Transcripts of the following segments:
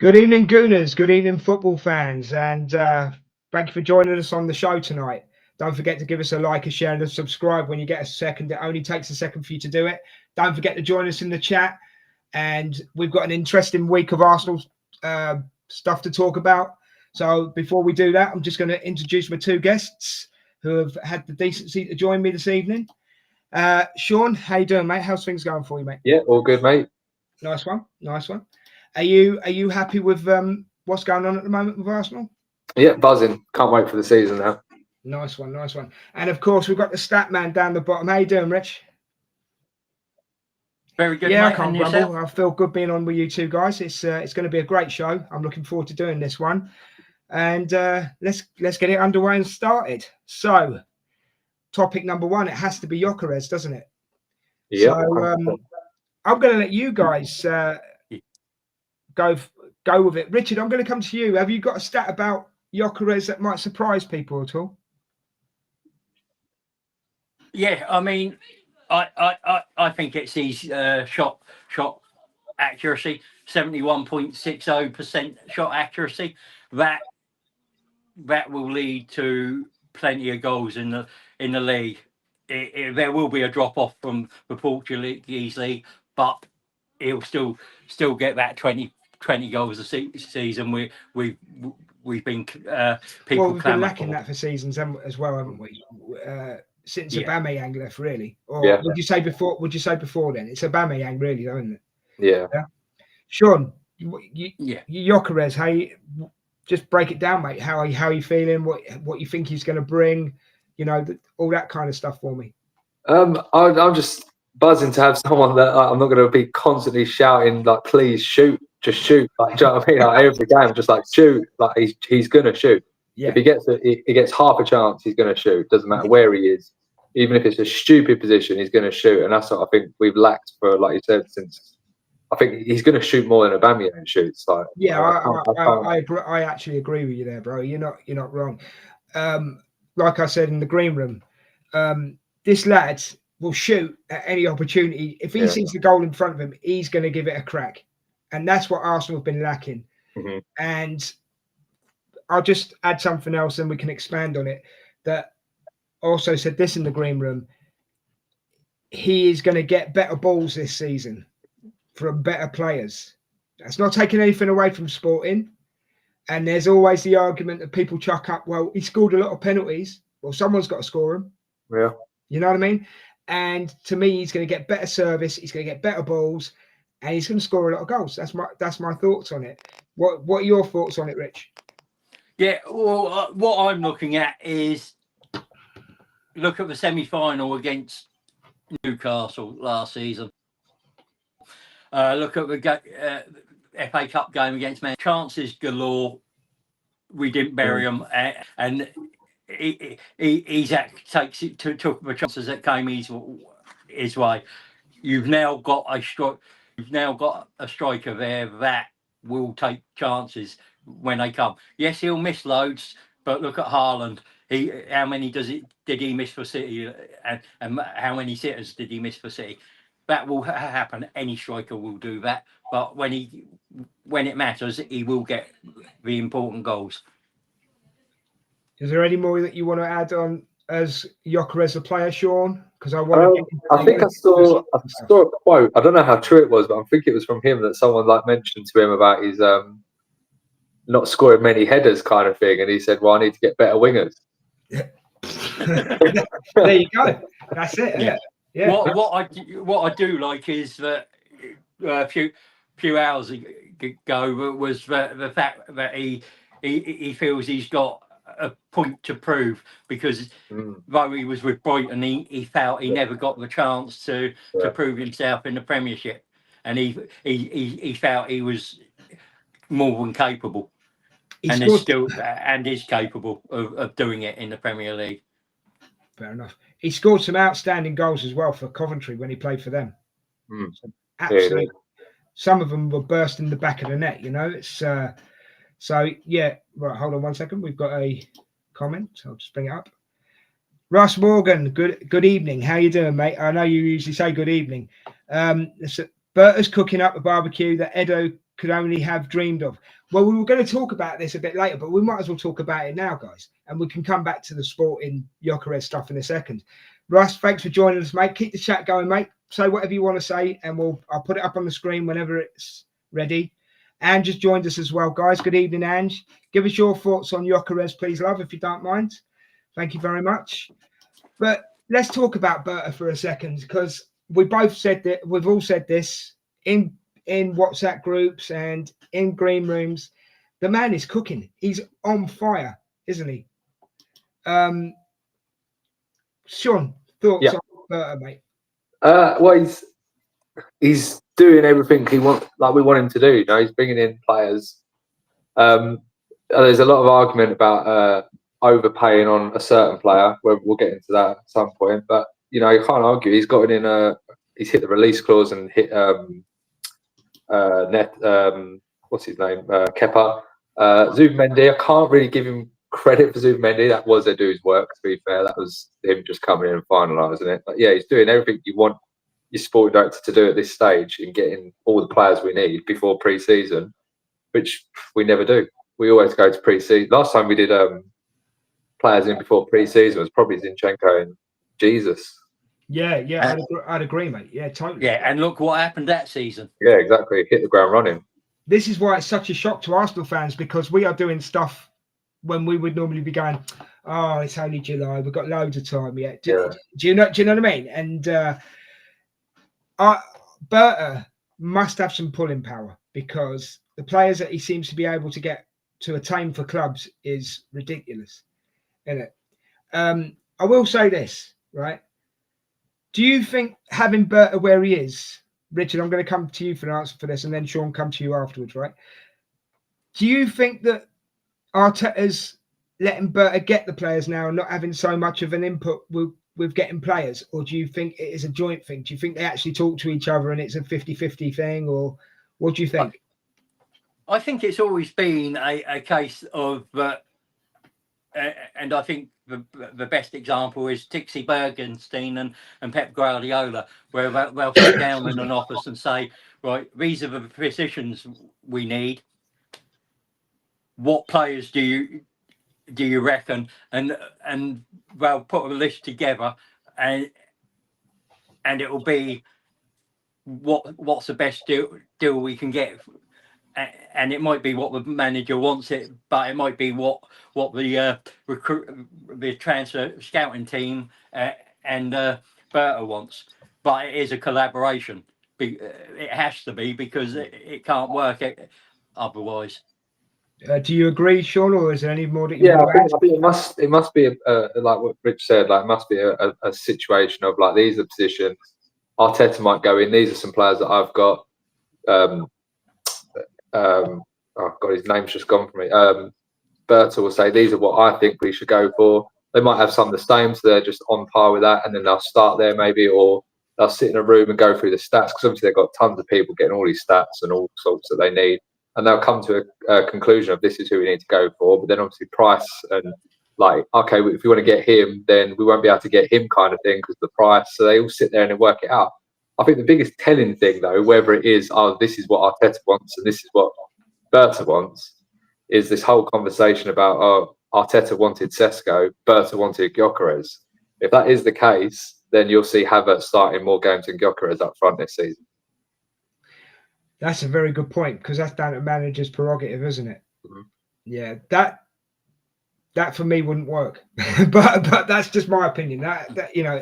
Good evening, Gooners. Good evening, football fans. And thank you for joining us on the show tonight. Don't forget to give us a like, a share, and a subscribe when you get a second. It only takes a second for you to do it. Don't forget to join us in the chat. And we've got an interesting week of Arsenal stuff to talk about. So before we do that, I'm just going to introduce my two guests who have had the decency to join me this evening. Sean, how you doing, mate? How's things going for you, mate? Yeah, all good, mate. Nice one. Nice one. Are you happy with what's going on at the moment with Arsenal? Yeah, buzzing. Can't wait for the season now. Nice one, nice one. And of course, we've got the stat man down the bottom. How you doing, Rich? Very good. Yeah, mate. I can't grumble. I feel good being on with you two guys. It's going to be a great show. I'm looking forward to doing this one. And let's get it underway and started. So, topic number one, it has to be Gyokeres, doesn't it? Yeah. So I'm going to let you guys go with it. Richard, I'm going to come to you. Have you got a stat about Gyokeres that might surprise people at all? Yeah, I mean, I think it's his shot accuracy, 71.60% shot accuracy. That will lead to plenty of goals in the league. There will be a drop off from the Portuguese league, but he'll still get that 20 goals a season. We've been people we've been lacking that for seasons as well, haven't we? Since Aubameyang left, really. Or would you say before? Would you say before then? It's Aubameyang, really, though, isn't it? Yeah. Sean, Gyokeres, how you just break it down, mate? How are you feeling? What you think he's going to bring? You know, all that kind of stuff for me. I'm just buzzing to have someone that I'm not going to be constantly shouting like, "Please shoot, just shoot!" Like, do you know what I mean? Like, every game, just like shoot. Like he's going to shoot. Yeah. If he gets half a chance, he's going to shoot. Doesn't matter where he is, even if it's a stupid position, he's going to shoot. And that's what I think we've lacked for, like you said, since I think he's going to shoot more than Aubameyang shoots. Like, yeah, I actually agree with you there, bro. You're not wrong. Like I said in the green room, this lad will shoot at any opportunity. If he sees the goal in front of him, he's going to give it a crack, and that's what Arsenal have been lacking. Mm-hmm. And I'll just add something else, and we can expand on it. That also said this in the green room. He is going to get better balls this season from better players. That's not taking anything away from Sporting. And there's always the argument that people chuck up, well, he scored a lot of penalties. Well, someone's got to score them. Yeah. You know what I mean? And to me, he's going to get better service. He's going to get better balls, and he's going to score a lot of goals. That's my thoughts on it. What are your thoughts on it, Rich? Yeah, well, what I'm looking at is look at the semi-final against Newcastle last season. Look at the FA Cup game against Man. Chances galore. We didn't bury them, and he took the chances that came his way. You've now got a striker there that will take chances when they come. Yes, he'll miss loads, but look at Haaland. How many did he miss for City, and how many sitters did he miss for City? That will happen. Any striker will do that. But when it matters, he will get the important goals. Is there any more that you want to add on as Gyokeres a player, Sean? Because I think I saw a quote. I don't know how true it was, but I think it was from him that someone like mentioned to him about his not scoring many headers kind of thing, and he said, "Well, I need to get better wingers." There you go. That's it. Yeah. Yeah. What I do like is that a few hours ago was the fact that he feels he's got a point to prove, because though he was with Brighton, he felt he never got the chance to prove himself in the Premiership, and he felt he was more than capable, and is capable of doing it in the Premier League. Fair enough. He scored some outstanding goals as well for Coventry when he played for them. So absolutely. Some of them were bursting the back of the net, you know. It's so yeah. Right, hold on 1 second. We've got a comment. I'll just bring it up. Russ Morgan, good evening. How you doing, mate? I know you usually say good evening. Berta's cooking up a barbecue that Edo could only have dreamed of. Well, we were going to talk about this a bit later, but we might as well talk about it now, guys. And we can come back to the sporting Gyokeres stuff in a second. Russ, thanks for joining us, mate. Keep the chat going, mate. Say whatever you want to say, and I'll put it up on the screen whenever it's ready. Ange has joined us as well, guys. Good evening, Ange. Give us your thoughts on Gyokeres, please, love, if you don't mind. Thank you very much. But let's talk about Berta for a second, because we both said that we've all said this in WhatsApp groups and in green rooms. The man is cooking. He's on fire, isn't he? Sean, thoughts on Berta, mate? Well, he's doing everything we want him to do. You know, he's bringing in players. There's a lot of argument about overpaying on a certain player. We'll get into that at some point. But you know, you can't argue. He's got in he's hit the release clause and hit what's his name? Kepa. Zubimendi, I can't really give him credit for Zubimendi. That was a dude's work, to be fair. That was him just coming in and finalising it. But yeah, he's doing everything you want your sporting director to do at this stage in getting all the players we need before pre-season, which we never do. We always go to pre-season. Last time we did players in before pre-season was probably Zinchenko and Jesus. Yeah, I'd agree, mate. Yeah, totally. Yeah, and look what happened that season. Yeah, exactly. Hit the ground running. This is why it's such a shock to Arsenal fans, because we are doing stuff when we would normally be going, oh, it's only July, we've got loads of time yet. Do you know what I mean? And Berta must have some pulling power, because the players that he seems to be able to get to attain for clubs is ridiculous, isn't it? I will say this, right? Do you think having Berta where he is, Richard, I'm going to come to you for an answer for this, and then Sean, come to you afterwards, right? Do you think that Arteta's letting Berta get the players now and not having so much of an input with getting players? Or do you think it is a joint thing? Do you think they actually talk to each other and it's a 50-50 thing? Or what do you think? I think it's always been a case of, and I think the best example is Tixi Bergenstein and Pep Guardiola, where they'll sit down in an office and say, right, these are the positions we need. What players do you reckon? And they'll put a list together, and it will be what's the best deal we can get. And it might be what the manager wants it, but it might be what the the transfer scouting team and Berta wants. But it is a collaboration. It has to be, because it can't work otherwise. Do you agree, Sean, or is there any more that you want to add? I think it must be like what Rich said. Like, it must be a situation of, like, these are positions. Arteta might go in. These are some players that I've got. Oh God, his name's just gone from me. Berta will say, these are what I think we should go for. They might have some of the same, so they're just on par with that, and then they'll start there maybe, or they'll sit in a room and go through the stats, because obviously they've got tons of people getting all these stats and all sorts that they need, and they'll come to a conclusion of this is who we need to go for. But then obviously price and, like, okay, if we want to get him, then we won't be able to get him, kind of thing, because of the price. So they all sit there and work it out. I think the biggest telling thing, though, whether it is, oh, this is what Arteta wants and this is what Berta wants, is this whole conversation about, oh, Arteta wanted Sesko, Berta wanted Gyokeres. If that is the case, then you'll see Havertz starting more games than Gyokeres up front this season. That's a very good point, because that's down to manager's prerogative, isn't it? Mm-hmm. Yeah, that for me wouldn't work, but that's just my opinion. That you know,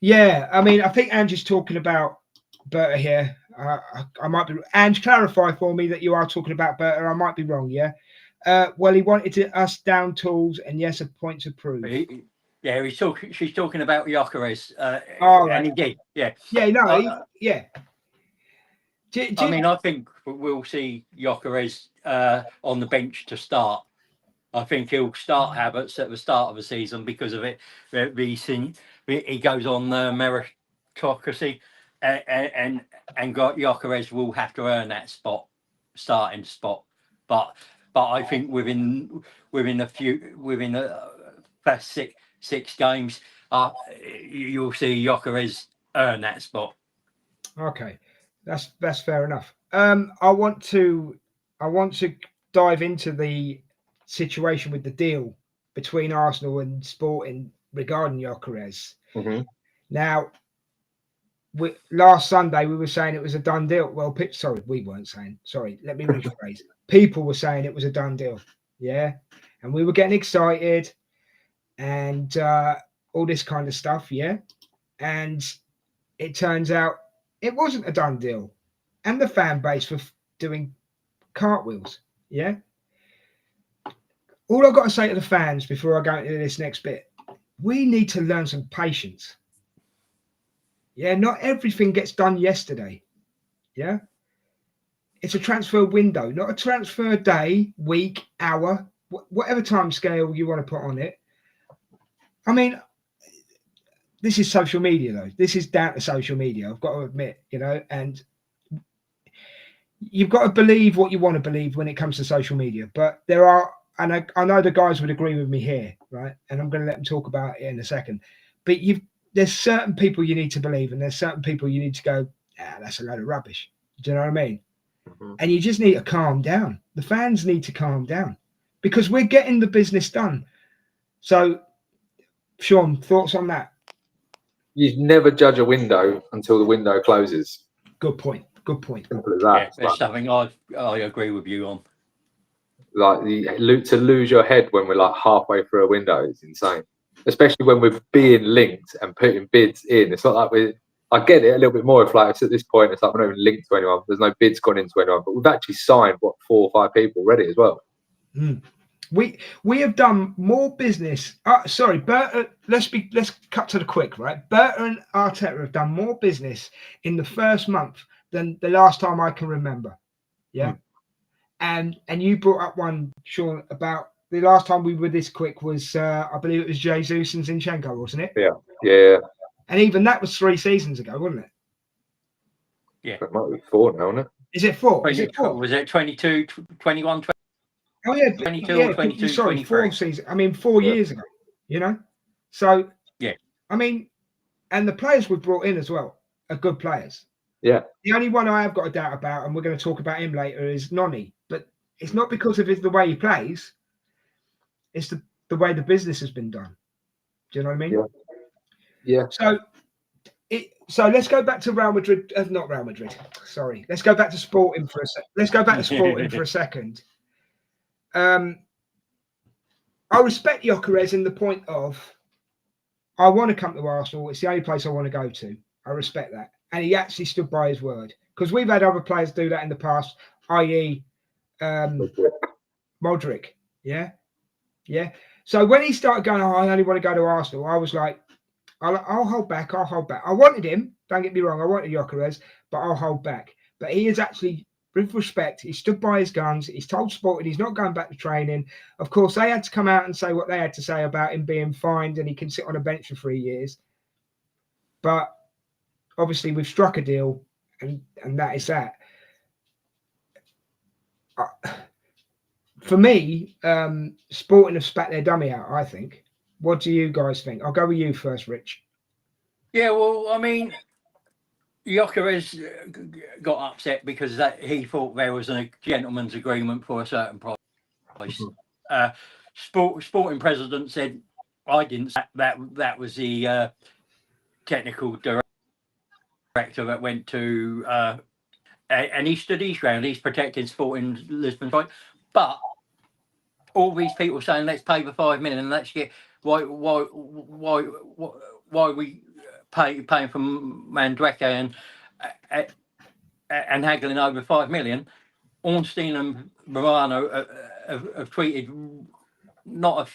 yeah. I mean, I think Angie's talking about Berta here. I might be. Ange, clarify for me that you are talking about Berta. I might be wrong. Yeah. Well, he wanted us down tools, and yes, a point to prove. Yeah, she's talking about Gyokeres. Oh, right. And he did. Yeah. Yeah. No. Yeah. I mean, I think we'll see Gyokeres on the bench to start. I think he'll start Havertz at the start of the season because of it. He goes on meritocracy, and Gyokeres will have to earn that starting spot. But I think within the first six games, you'll see Gyokeres earn that spot. Okay, that's fair enough. I want to dive into the situation with the deal between Arsenal and Sporting regarding Gyokeres. Now, last Sunday we were saying it was a done deal. Well, sorry, we weren't saying. Sorry, let me rephrase. People were saying it was a done deal. Yeah, and we were getting excited and all this kind of stuff. Yeah, and it turns out it wasn't a done deal, and the fan base were doing cartwheels. Yeah. All I've got to say to the fans before I go into this next bit, we need to learn some patience. Yeah, not everything gets done yesterday. Yeah. It's a transfer window, not a transfer day, week, hour, whatever time scale you want to put on it. I mean, this is social media, though. This is down to social media, I've got to admit, and you've got to believe what you want to believe when it comes to social media. But there are, and I know the guys would agree with me here, right? And I'm going to let them talk about it in a second. But there's certain people you need to believe, and there's certain people you need to go, that's a load of rubbish. Do you know what I mean? And you just need to calm down. The fans need to calm down because we're getting the business done. So, Sean, thoughts on that? You never judge a window until the window closes. Good point. Good point. Simple as that. Yeah, there's something I agree with you on. Like to lose your head when we're like halfway through a window is insane. Especially when we're being linked and putting bids in. It's not like I get it a little bit more if like it's at this point it's like we're not even linked to anyone. There's no bids gone into anyone, but we've actually signed 4 or 5 people already as well. We have done more business. Sorry, Berta. Let's cut to the quick, right? Berta and Arteta have done more business in the first month than the last time I can remember. Yeah, and you brought up one, Sean, about the last time we were this quick was I believe it was Jesus and Zinchenko, wasn't it? Yeah. And even that was 3 seasons ago, wasn't it? Yeah, it might be 4 now, isn't it? Is it 4? Is it 4? Was it 22, 21, 20? Oh yeah, 22 or 22, sorry, 23. 4 seasons. I mean, 4 years ago. So yeah. I mean, and the players we've brought in as well are good players. Yeah. The only one I have got a doubt about, and we're going to talk about him later, is Noni. But it's not because of the way he plays. It's the way the business has been done. Do you know what I mean? Yeah. So let's go back to Real Madrid. Not Real Madrid. Sorry. Let's go back to Sporting for a second. Let's go back to Sporting for a second. I respect Gyokeres in the point of I want to come to Arsenal. It's the only place I want to go to. I respect that. And he actually stood by his word. Because we've had other players do that in the past, i.e. Modric. Yeah. So when he started going, I only want to go to Arsenal, I was like, I'll hold back. I wanted him. Don't get me wrong. I wanted Gyokeres, but I'll hold back. But he is actually, with respect, he stood by his guns. He's told Sporting he's not going back to training. Of course, they had to come out and say what they had to say about him being fined and he can sit on a bench for 3 years. But obviously, we've struck a deal, and that is that. For me, Sporting have spat their dummy out, I think. What do you guys think? I'll go with you first, Rich. Yeah, well, I mean, Gyokeres got upset because he thought there was a gentleman's agreement for a certain price. Sporting president said, I didn't say that was the technical director that went to and he stood his ground. He's protecting Sporting Lisbon's right. But all these people saying let's pay the 5 million, let's get why we paying for madueke and haggling over 5 million. Ornstein and Romano have tweeted not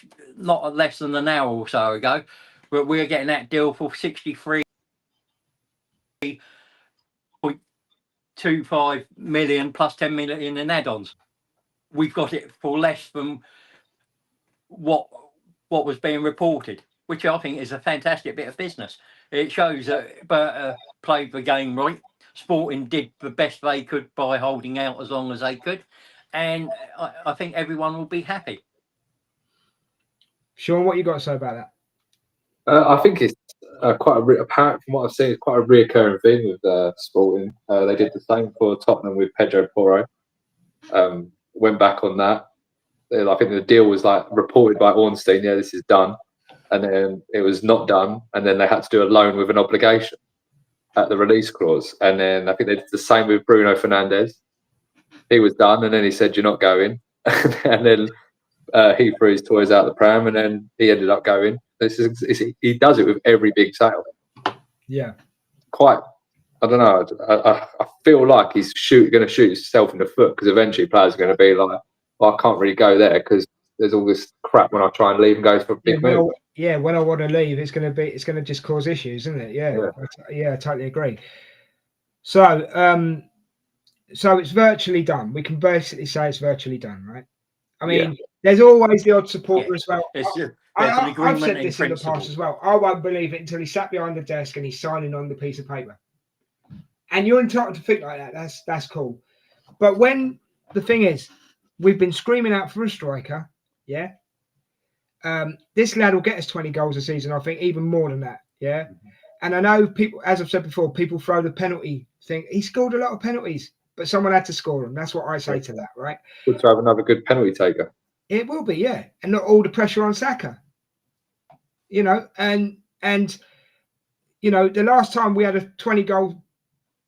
less than an hour or so ago, but we're getting that deal for 63.25 million plus 10 million in add-ons. We've got it for less than what was being reported, which I think is a fantastic bit of business. It shows that Berta played the game right. Sporting did the best they could by holding out as long as they could, and I think everyone will be happy. Sean, what you got to say about that? I think it's apparent from what I've seen, it's quite a reoccurring thing with Sporting. They did the same for Tottenham with Pedro Porro. Went back on that. I think the deal was like reported by Ornstein, yeah, this is done, and then it was not done, and then they had to do a loan with an obligation at the release clause, and then I think they did the same with Bruno Fernandes. He was done, and then he said, "You're not going," and then he threw his toys out the pram, and then he ended up going. He does it with every big sale. Yeah, quite. I don't know. I feel like he's going to shoot himself in the foot, because eventually players are going to be like, well, I can't really go there because there's all this crap when I try and leave and go for a big move. When I want to leave, it's going to just cause issues, isn't it? Yeah, I totally agree. So, so it's virtually done. We can basically say it's virtually done, right? I mean, there's always the odd supporter as well. I've said this in the past as well. I won't believe it until he's sat behind the desk and he's signing on the piece of paper. And you're entitled to think like that. That's cool. But when the thing is, we've been screaming out for a striker, yeah. This lad will get us 20 goals a season, I think, even more than that, yeah. And I know people, as I've said before, people throw the penalty thing. He scored a lot of penalties, but someone had to score them. That's what I say to that, right? Good to have another good penalty taker. It will be, yeah, and not all the pressure on Saka. You know, and you know, the last time we had a 20-goal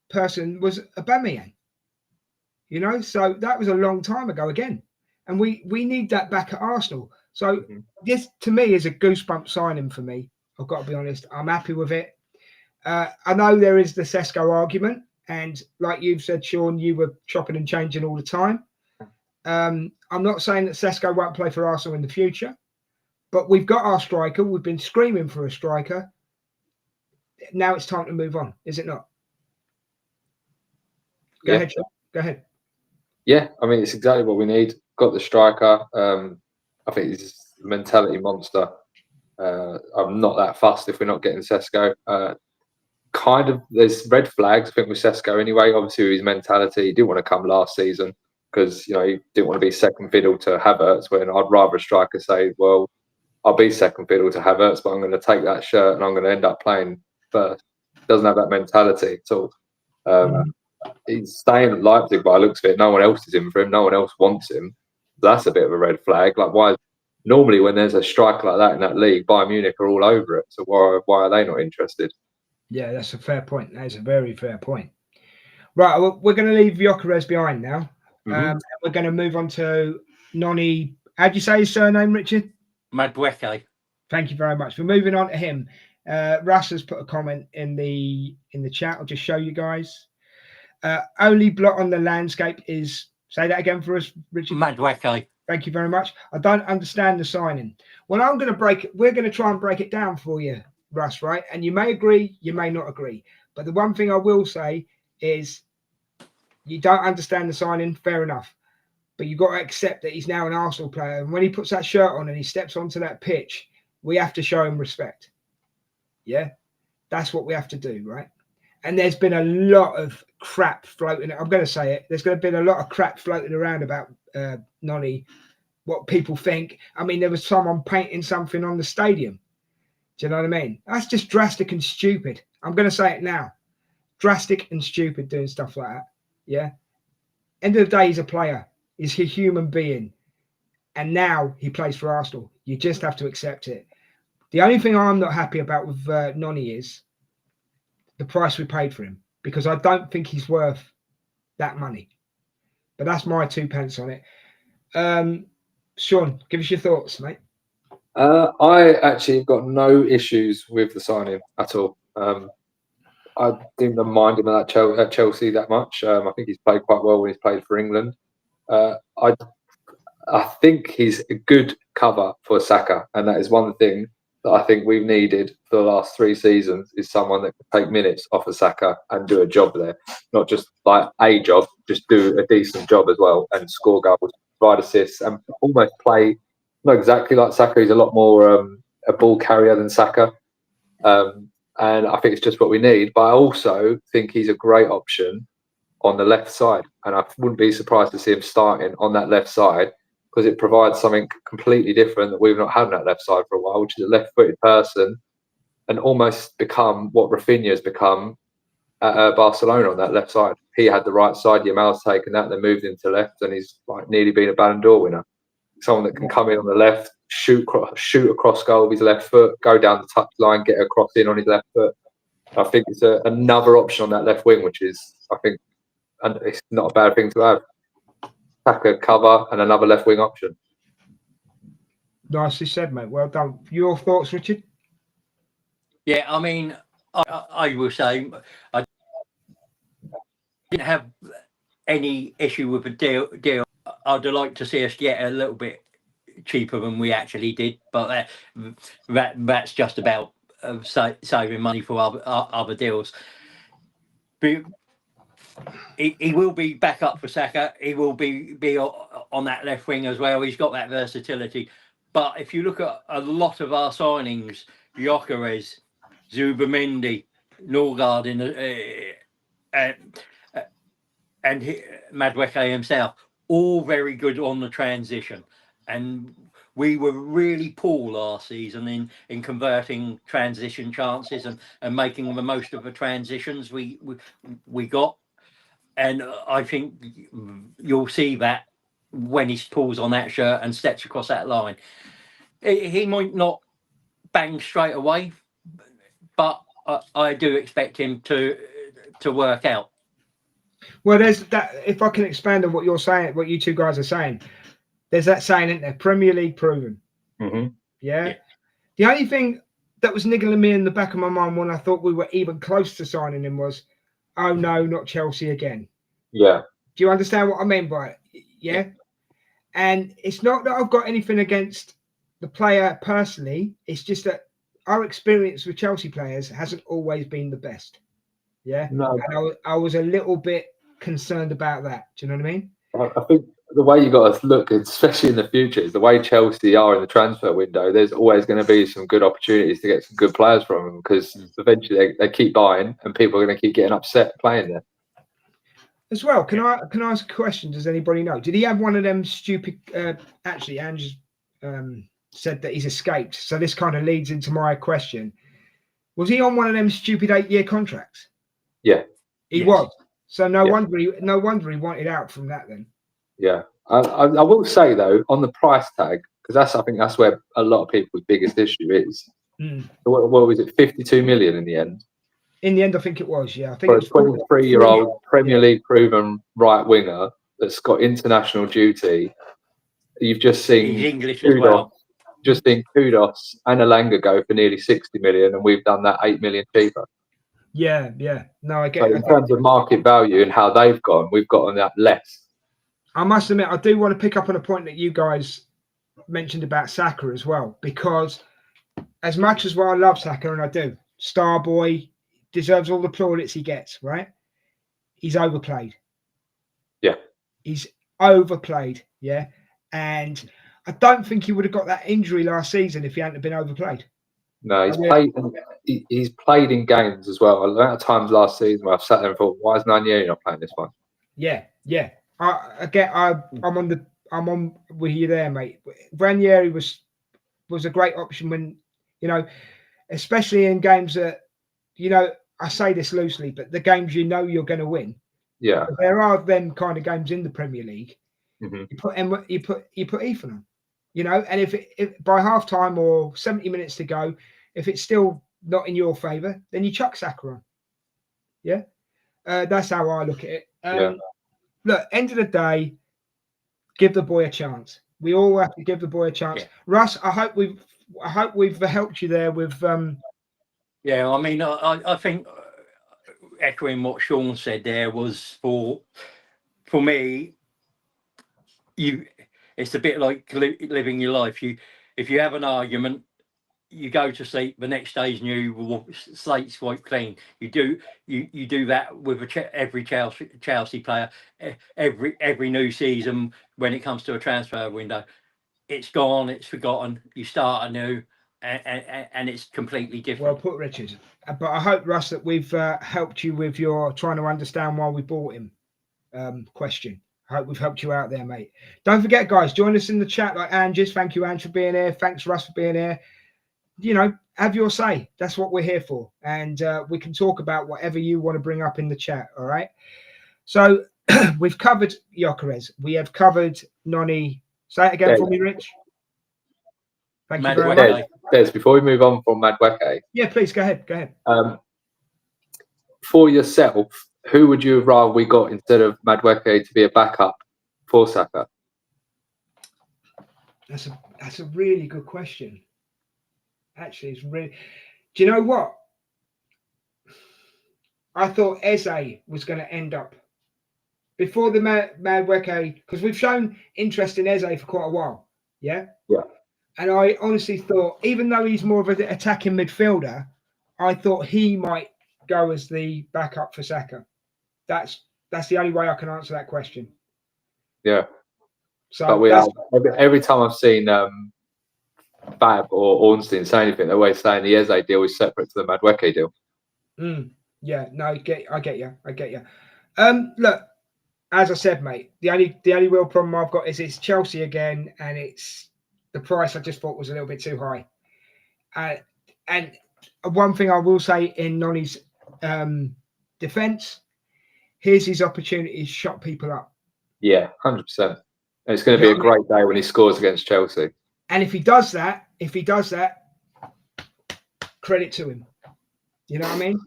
person was Aubameyang. You know, so that was a long time ago again, and we need that back at Arsenal. So this, to me, is a goosebump signing for me. I've got to be honest. I'm happy with it. I know there is the Sesko argument, and like you've said, Sean, you were chopping and changing all the time. I'm not saying that Sesko won't play for Arsenal in the future, but we've got our striker. We've been screaming for a striker. Now it's time to move on, is it not? Go ahead, Sean. Go ahead. Yeah, I mean, it's exactly what we need. Got the striker. I think he's a mentality monster. I'm not that fussed if we're not getting Sesko. Kind of, there's red flags, I think, with Sesko anyway. Obviously, with his mentality, he didn't want to come last season because, you know, he didn't want to be second fiddle to Havertz, when I'd rather a striker say, well, I'll be second fiddle to Havertz, but I'm going to take that shirt and I'm going to end up playing first. Doesn't have that mentality at all. He's staying at Leipzig by the looks of it. No one else is in for him. No one else wants him. That's a bit of a red flag. Like, why? Normally, when there's a striker like that in that league, Bayern Munich are all over it. So why are they not interested? Yeah, that's a fair point. That is a very fair point. Right, we're going to leave Gyokeres behind now. And we're going to move on to Noni. How do you say his surname, Richard? Madueke. Thank you very much. We're moving on to him. Russ has put a comment in the chat. I'll just show you guys. Only blot on the landscape is, say that again for us, Richard. Madueke. Thank you very much. I don't understand the signing. Well, we're going to try and break it down for you, Russ, right? And you may agree, you may not agree. But the one thing I will say is, you don't understand the signing, fair enough. But you've got to accept that he's now an Arsenal player. And when he puts that shirt on and he steps onto that pitch, we have to show him respect. Yeah? That's what we have to do, right? And there's been a lot of crap floating. I'm going to say it. There's going to be a lot of crap floating around about Noni, what people think. I mean, there was someone painting something on the stadium. Do you know what I mean? That's just drastic and stupid. I'm going to say it now. Drastic and stupid doing stuff like that. Yeah. End of the day, he's a player. He's a human being. And now he plays for Arsenal. You just have to accept it. The only thing I'm not happy about with Noni is the price we paid for him, because I don't think he's worth that money. But that's my 2 pence on it. Sean, give us your thoughts, mate. I actually got no issues with the signing at all. I didn't mind him at Chelsea that much. I think he's played quite well when he's played for England. I think he's a good cover for Saka, and that is one thing that I think we've needed for the last 3 seasons, is someone that can take minutes off of Saka and do a job there. Not just like a job, just do a decent job as well and score goals, provide assists, and almost play, not exactly like Saka. He's a lot more a ball carrier than Saka. And I think it's just what we need. But I also think he's a great option on the left side. And I wouldn't be surprised to see him starting on that left side, because it provides something completely different that we've not had on that left side for a while, which is a left-footed person and almost become what Rafinha's become at Barcelona on that left side. He had the right side. Yamal's taken that, then moved into left, and he's like nearly been a Ballon d'Or winner. Someone that can come in on the left, shoot across goal with his left foot, go down the touch line, get across in on his left foot. I think it's another option on that left wing, which is, I think, and it's not a bad thing to have. Saka cover and another left wing option. Nicely said, mate. Well done. Your thoughts, Richard? Yeah, I mean, I will say I didn't have any issue with the deal. I'd like to see us get a little bit cheaper than we actually did, but that's just about saving money for other deals. But he will be back up for Saka. He will be on that left wing as well. He's got that versatility. But if you look at a lot of our signings, Gyokeres, Zubimendi, Norgard and madueke himself, all very good on the transition. And we were really poor last season in converting transition chances and making the most of the transitions we got. And I think you'll see that when he pulls on that shirt and steps across that line. He might not bang straight away, but I do expect him to work out. Well, there's that. If I can expand on what you're saying, what you two guys are saying, there's that saying, isn't there? Premier League proven. Mm-hmm. Yeah. The only thing that was niggling me in the back of my mind when I thought we were even close to signing him was, oh no, not Chelsea again. Yeah. Do you understand what I mean by it? Yeah. And it's not that I've got anything against the player personally. It's just that our experience with Chelsea players hasn't always been the best. Yeah. No. And I was a little bit concerned about that. Do you know what I mean? I think the way you got to look, especially in the future, is the way Chelsea are in the transfer window. There's always going to be some good opportunities to get some good players from them, because eventually they keep buying and people are going to keep getting upset playing there. As well, can I ask a question? Does anybody know? Did he have one of them stupid? Actually, Ange said that he's escaped. So this kind of leads into my question: was he on one of them stupid 8-year contracts? Yeah, he was. So no wonder he wanted out from that then. Yeah, I will say though, on the price tag, because I think that's where a lot of people's biggest issue is. What was it? 52 million in the end. In the end, I think it was. Yeah, I think for a 23-year-old Premier League proven right winger that's got international duty. You've just seen English as well. Just seen Kudos and Alanga go for nearly 60 million, and we've done that 8 million cheaper. Yeah. No, I get it. In terms of market value and how they've gone, we've got on that less. I must admit, I do want to pick up on a point that you guys mentioned about Saka as well, because as much as I love Saka, and I do, star boy, deserves all the plaudits he gets, right? He's overplayed. Yeah. He's overplayed, yeah. And I don't think he would have got that injury last season if he hadn't been overplayed. No, he's played in games as well. A lot of times last season where I've sat there and thought, why is Nanieri not playing this one? Yeah. I'm on with you there, mate. Ranieri was a great option when, especially in games that, I say this loosely, but the games you're going to win. Yeah. There are them kind of games in the Premier League. Mm-hmm. You put Ethan on, and if by half time or 70 minutes to go, if it's still not in your favour, then you chuck Saka on. Yeah. That's how I look at it. Look, end of the day, give the boy a chance. We all have to give the boy a chance. Yeah. Russ, I hope we've helped you there with Yeah, I mean, I think echoing what Sean said there was for me, it's a bit like living your life. If you have an argument, you go to sleep. The next day's new, slate's quite clean. You do that with every Chelsea player. Every new season, when it comes to a transfer window, it's gone. It's forgotten. You start anew. And it's completely different. Well put, Richard. But I hope, Russ, that we've helped you with your trying to understand why we bought him question. I hope we've helped you out there, mate. Don't forget, guys, join us in the chat like Ange. Thank you, Ange, for being here. Thanks, Russ, for being here. you know, have your say. That's what we're here for. And we can talk about whatever you want to bring up in the chat. All right. So we've covered Gyokeres. We have covered Noni. Say it again for me, Rich. Thank you very much. Des, before we move on from madueke. Yeah, please go ahead. Go ahead. For yourself, who would you have rather we got instead of madueke to be a backup for Saka? That's a really good question. Actually, it's really. Do you know what? I thought Eze was going to end up before the madueke, because we've shown interest in Eze for quite a while. Yeah. Yeah. And I honestly thought, even though he's more of an attacking midfielder, I thought he might go as the backup for Saka. That's the only way I can answer that question. Yeah. So but every time I've seen Fab or Ornstein say anything, they're always saying the Eze deal is separate to the madueke deal. Yeah, no, I get you. Look, as I said, mate, the only real problem I've got is it's Chelsea again, and it's the price I just thought was a little bit too high. And one thing I will say in Noni's defence, here's his opportunity to shut people up. Yeah, 100%. It's going to be a great day when he scores against Chelsea. And if he does that, credit to him. You know what I mean?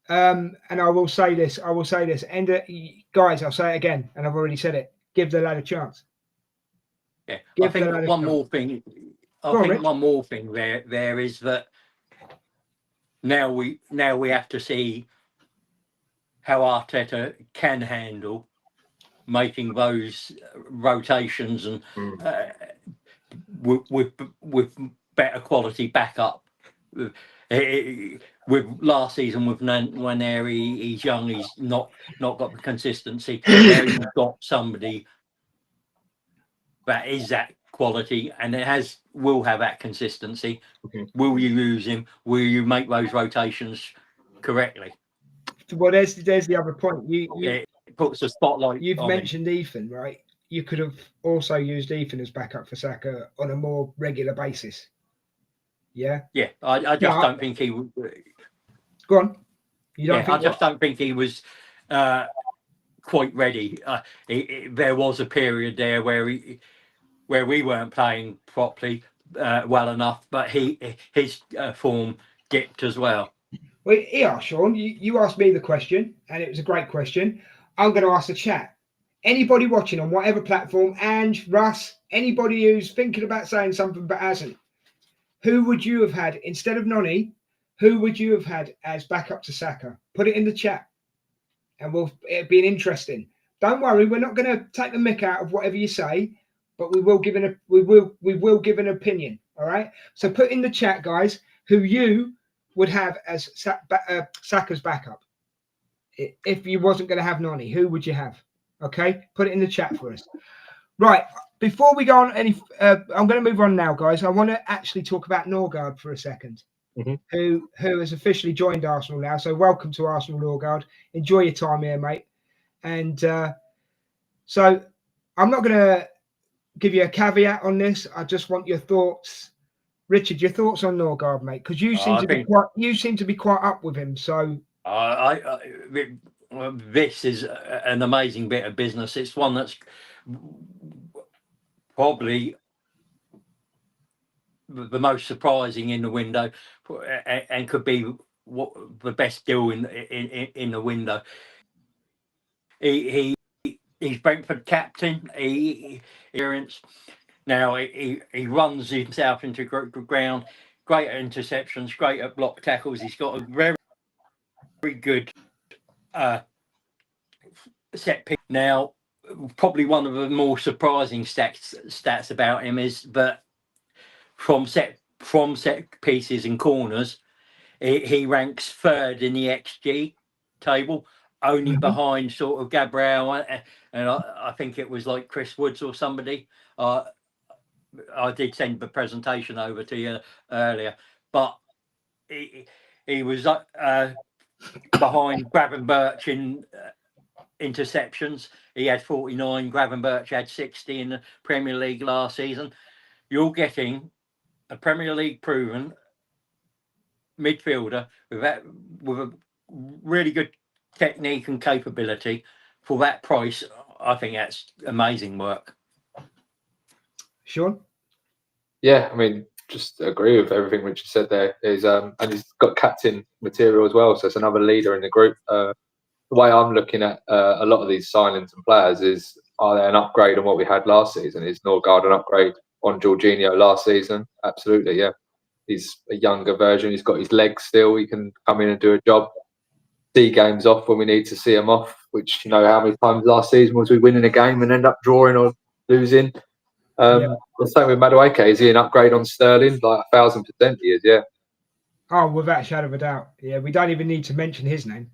And I will say this. And guys, I'll say it again, and I've already said it. Give the lad a chance. Yeah, I think one more thing. One more thing there is that now we have to see how Arteta can handle making those rotations and with better quality backup. With last season with Nwaneri, he's young, he's not got the consistency. Now you've got somebody that is that quality and will have that consistency. Will you use him? Will you make those rotations correctly? Well, there's the other point. It puts a spotlight. You've mentioned Ethan, right? You could have also used Ethan as backup for Saka on a more regular basis. Yeah. Yeah, I just don't think he would. Go on. I just don't think he was quite ready. There was a period there where we weren't playing properly well enough, but his form dipped as well. Well, yeah, Sean, you asked me the question, and it was a great question. I'm going to ask the chat. Anybody watching on whatever platform, and Russ, anybody who's thinking about saying something but hasn't, who would you have had instead of Noni? Who would you have had as backup to Saka? Put it in the chat, and it'll be interesting. Don't worry, we're not going to take the mick out of whatever you say, but we will give an opinion. All right. So put in the chat, guys, who you would have as Saka's backup. If you wasn't going to have Noni, who would you have? Okay, put it in the chat for us. Right. Before we go on I'm going to move on now, guys. I want to actually talk about Norgard for a second, who has officially joined Arsenal now. So welcome to Arsenal, Norgard. Enjoy your time here, mate. And so I'm not going to give you a caveat on this. I just want your thoughts. Richard, your thoughts on Norgard, mate, because you seem to be quite up with him. So this is an amazing bit of business. It's one that's probably the most surprising in the window, and could be the best deal in the window. He's Brentford captain. He experience. Now he runs himself into ground. Great at interceptions. Great at block tackles. He's got a very, very good set pick. Now, probably one of the more surprising stats about him is that from set pieces and corners, he ranks third in the XG table, only behind sort of Gabriel and I think it was like Chris Woods or somebody. I did send the presentation over to you earlier, but he was behind Gravenberch in interceptions. He had 49. Gravenberch had 60 in the Premier League last season. You're getting a Premier League proven midfielder with a really good technique and capability for that price. I think that's amazing work. Sean? Yeah, I mean, just agree with everything Richard said there. And he's got captain material as well, so it's another leader in the group. The way I'm looking at a lot of these signings and players is, are they an upgrade on what we had last season? Is Norgard an upgrade on Jorginho last season? Absolutely, yeah. He's a younger version. He's got his legs still. He can come in and do a job. See games off when we need to see him off, which, you know, how many times last season was we winning a game and end up drawing or losing? The same with Madueke. Is he an upgrade on Sterling? Like 1,000% he is, yeah. Oh, without a shadow of a doubt. Yeah, we don't even need to mention his name.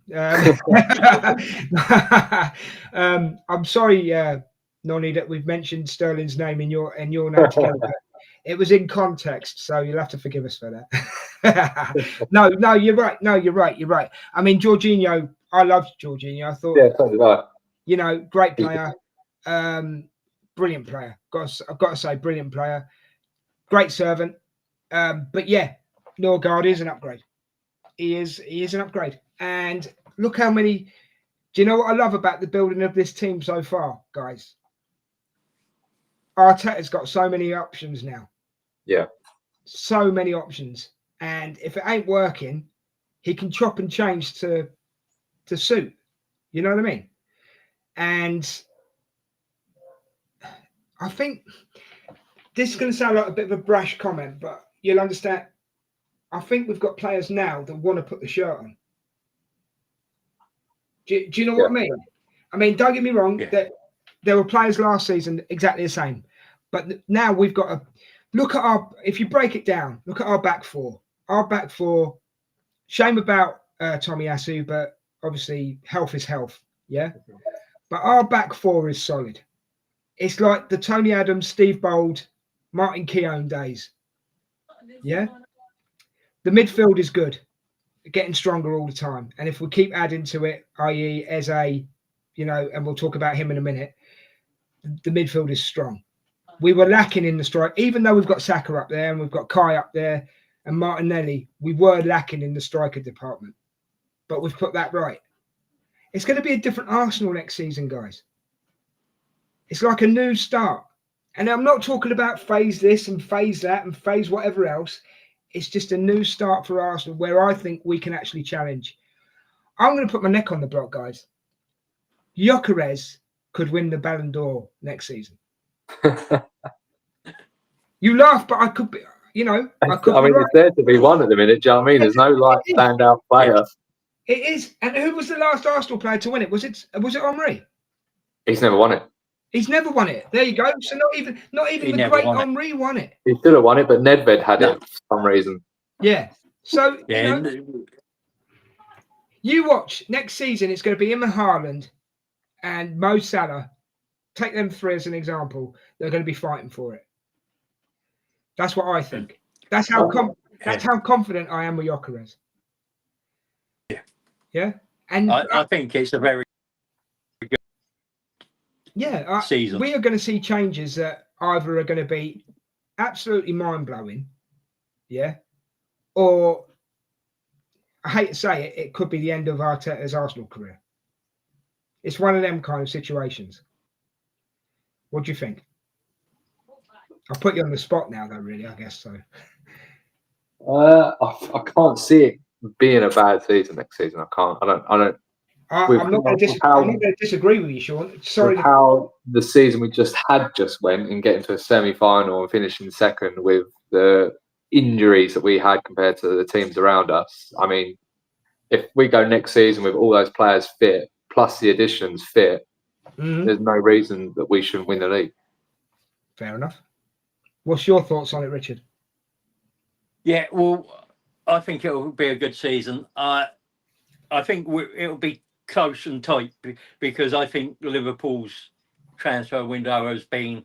I'm sorry, Nonny, that we've mentioned Sterling's name in your name together. It was in context, so you'll have to forgive us for that. No, you're right. No, you're right. I mean, Jorginho, I loved Jorginho. I thought, so did I. You know, great player, brilliant player. I've got to say, brilliant player, great servant. But yeah, Norgard is an upgrade. He is an upgrade. And look how many. Do you know what I love about the building of this team so far, guys? Arteta's got so many options now. Yeah. So many options. And if it ain't working, he can chop and change to suit. You know what I mean? And I think this is going to sound like a bit of a brash comment, but you'll understand. I think we've got players now that want to put the shirt on. Do you know what I mean? I mean, don't get me wrong. That there were players last season exactly the same, but now we've got to look at our. If you break it down, look at our back four. Our back four. Shame about Tomiyasu, but obviously health is health. Yeah, but our back four is solid. It's like the Tony Adams, Steve Bold, Martin Keown days. Yeah. The midfield is good, getting stronger all the time. And if we keep adding to it, i.e. Eze, you know, and we'll talk about him in a minute, the midfield is strong. We were lacking in the strike, even though we've got Saka up there and we've got Kai up there and Martinelli, we were lacking in the striker department. But we've put that right. It's going to be a different Arsenal next season, guys. It's like a new start. And I'm not talking about phase this and phase that and phase whatever else. It's just a new start for Arsenal where I think we can actually challenge. I'm going to put my neck on the block, guys. Gyokeres could win the Ballon d'Or next season. You laugh, but I could be, you know. I mean, it's there to be one at the minute. Do you know what I mean? There's no like standout player. It is. And who was the last Arsenal player to win it? Was it Henry? He's never won it. He's never won it. There you go. So not even the great Henry won it. He should have won it, but Nedved had it for some reason. Yeah. So you watch next season. It's going to be him and Haaland and Mo Salah. Take them three as an example. They're going to be fighting for it. That's what I think. That's how confident I am with Gyokeres. Yeah. And I think it's a very season. We are going to see changes that either are going to be absolutely mind-blowing, or I hate to say it, it could be the end of Arteta's Arsenal career. It's one of them kind of situations. What do you think? I'll put you on the spot now, though, really, I guess so. I can't see it being a bad season next season. I can't. I'm not going to disagree with you, Sean. Sorry. How the season we just went and getting to a semi-final and finishing second with the injuries that we had compared to the teams around us. I mean, if we go next season with all those players fit, plus the additions fit, there's no reason that we shouldn't win the league. Fair enough. What's your thoughts on it, Richard? Yeah, well, I think it will be a good season. I think it'll be close and tight because I think Liverpool's transfer window has been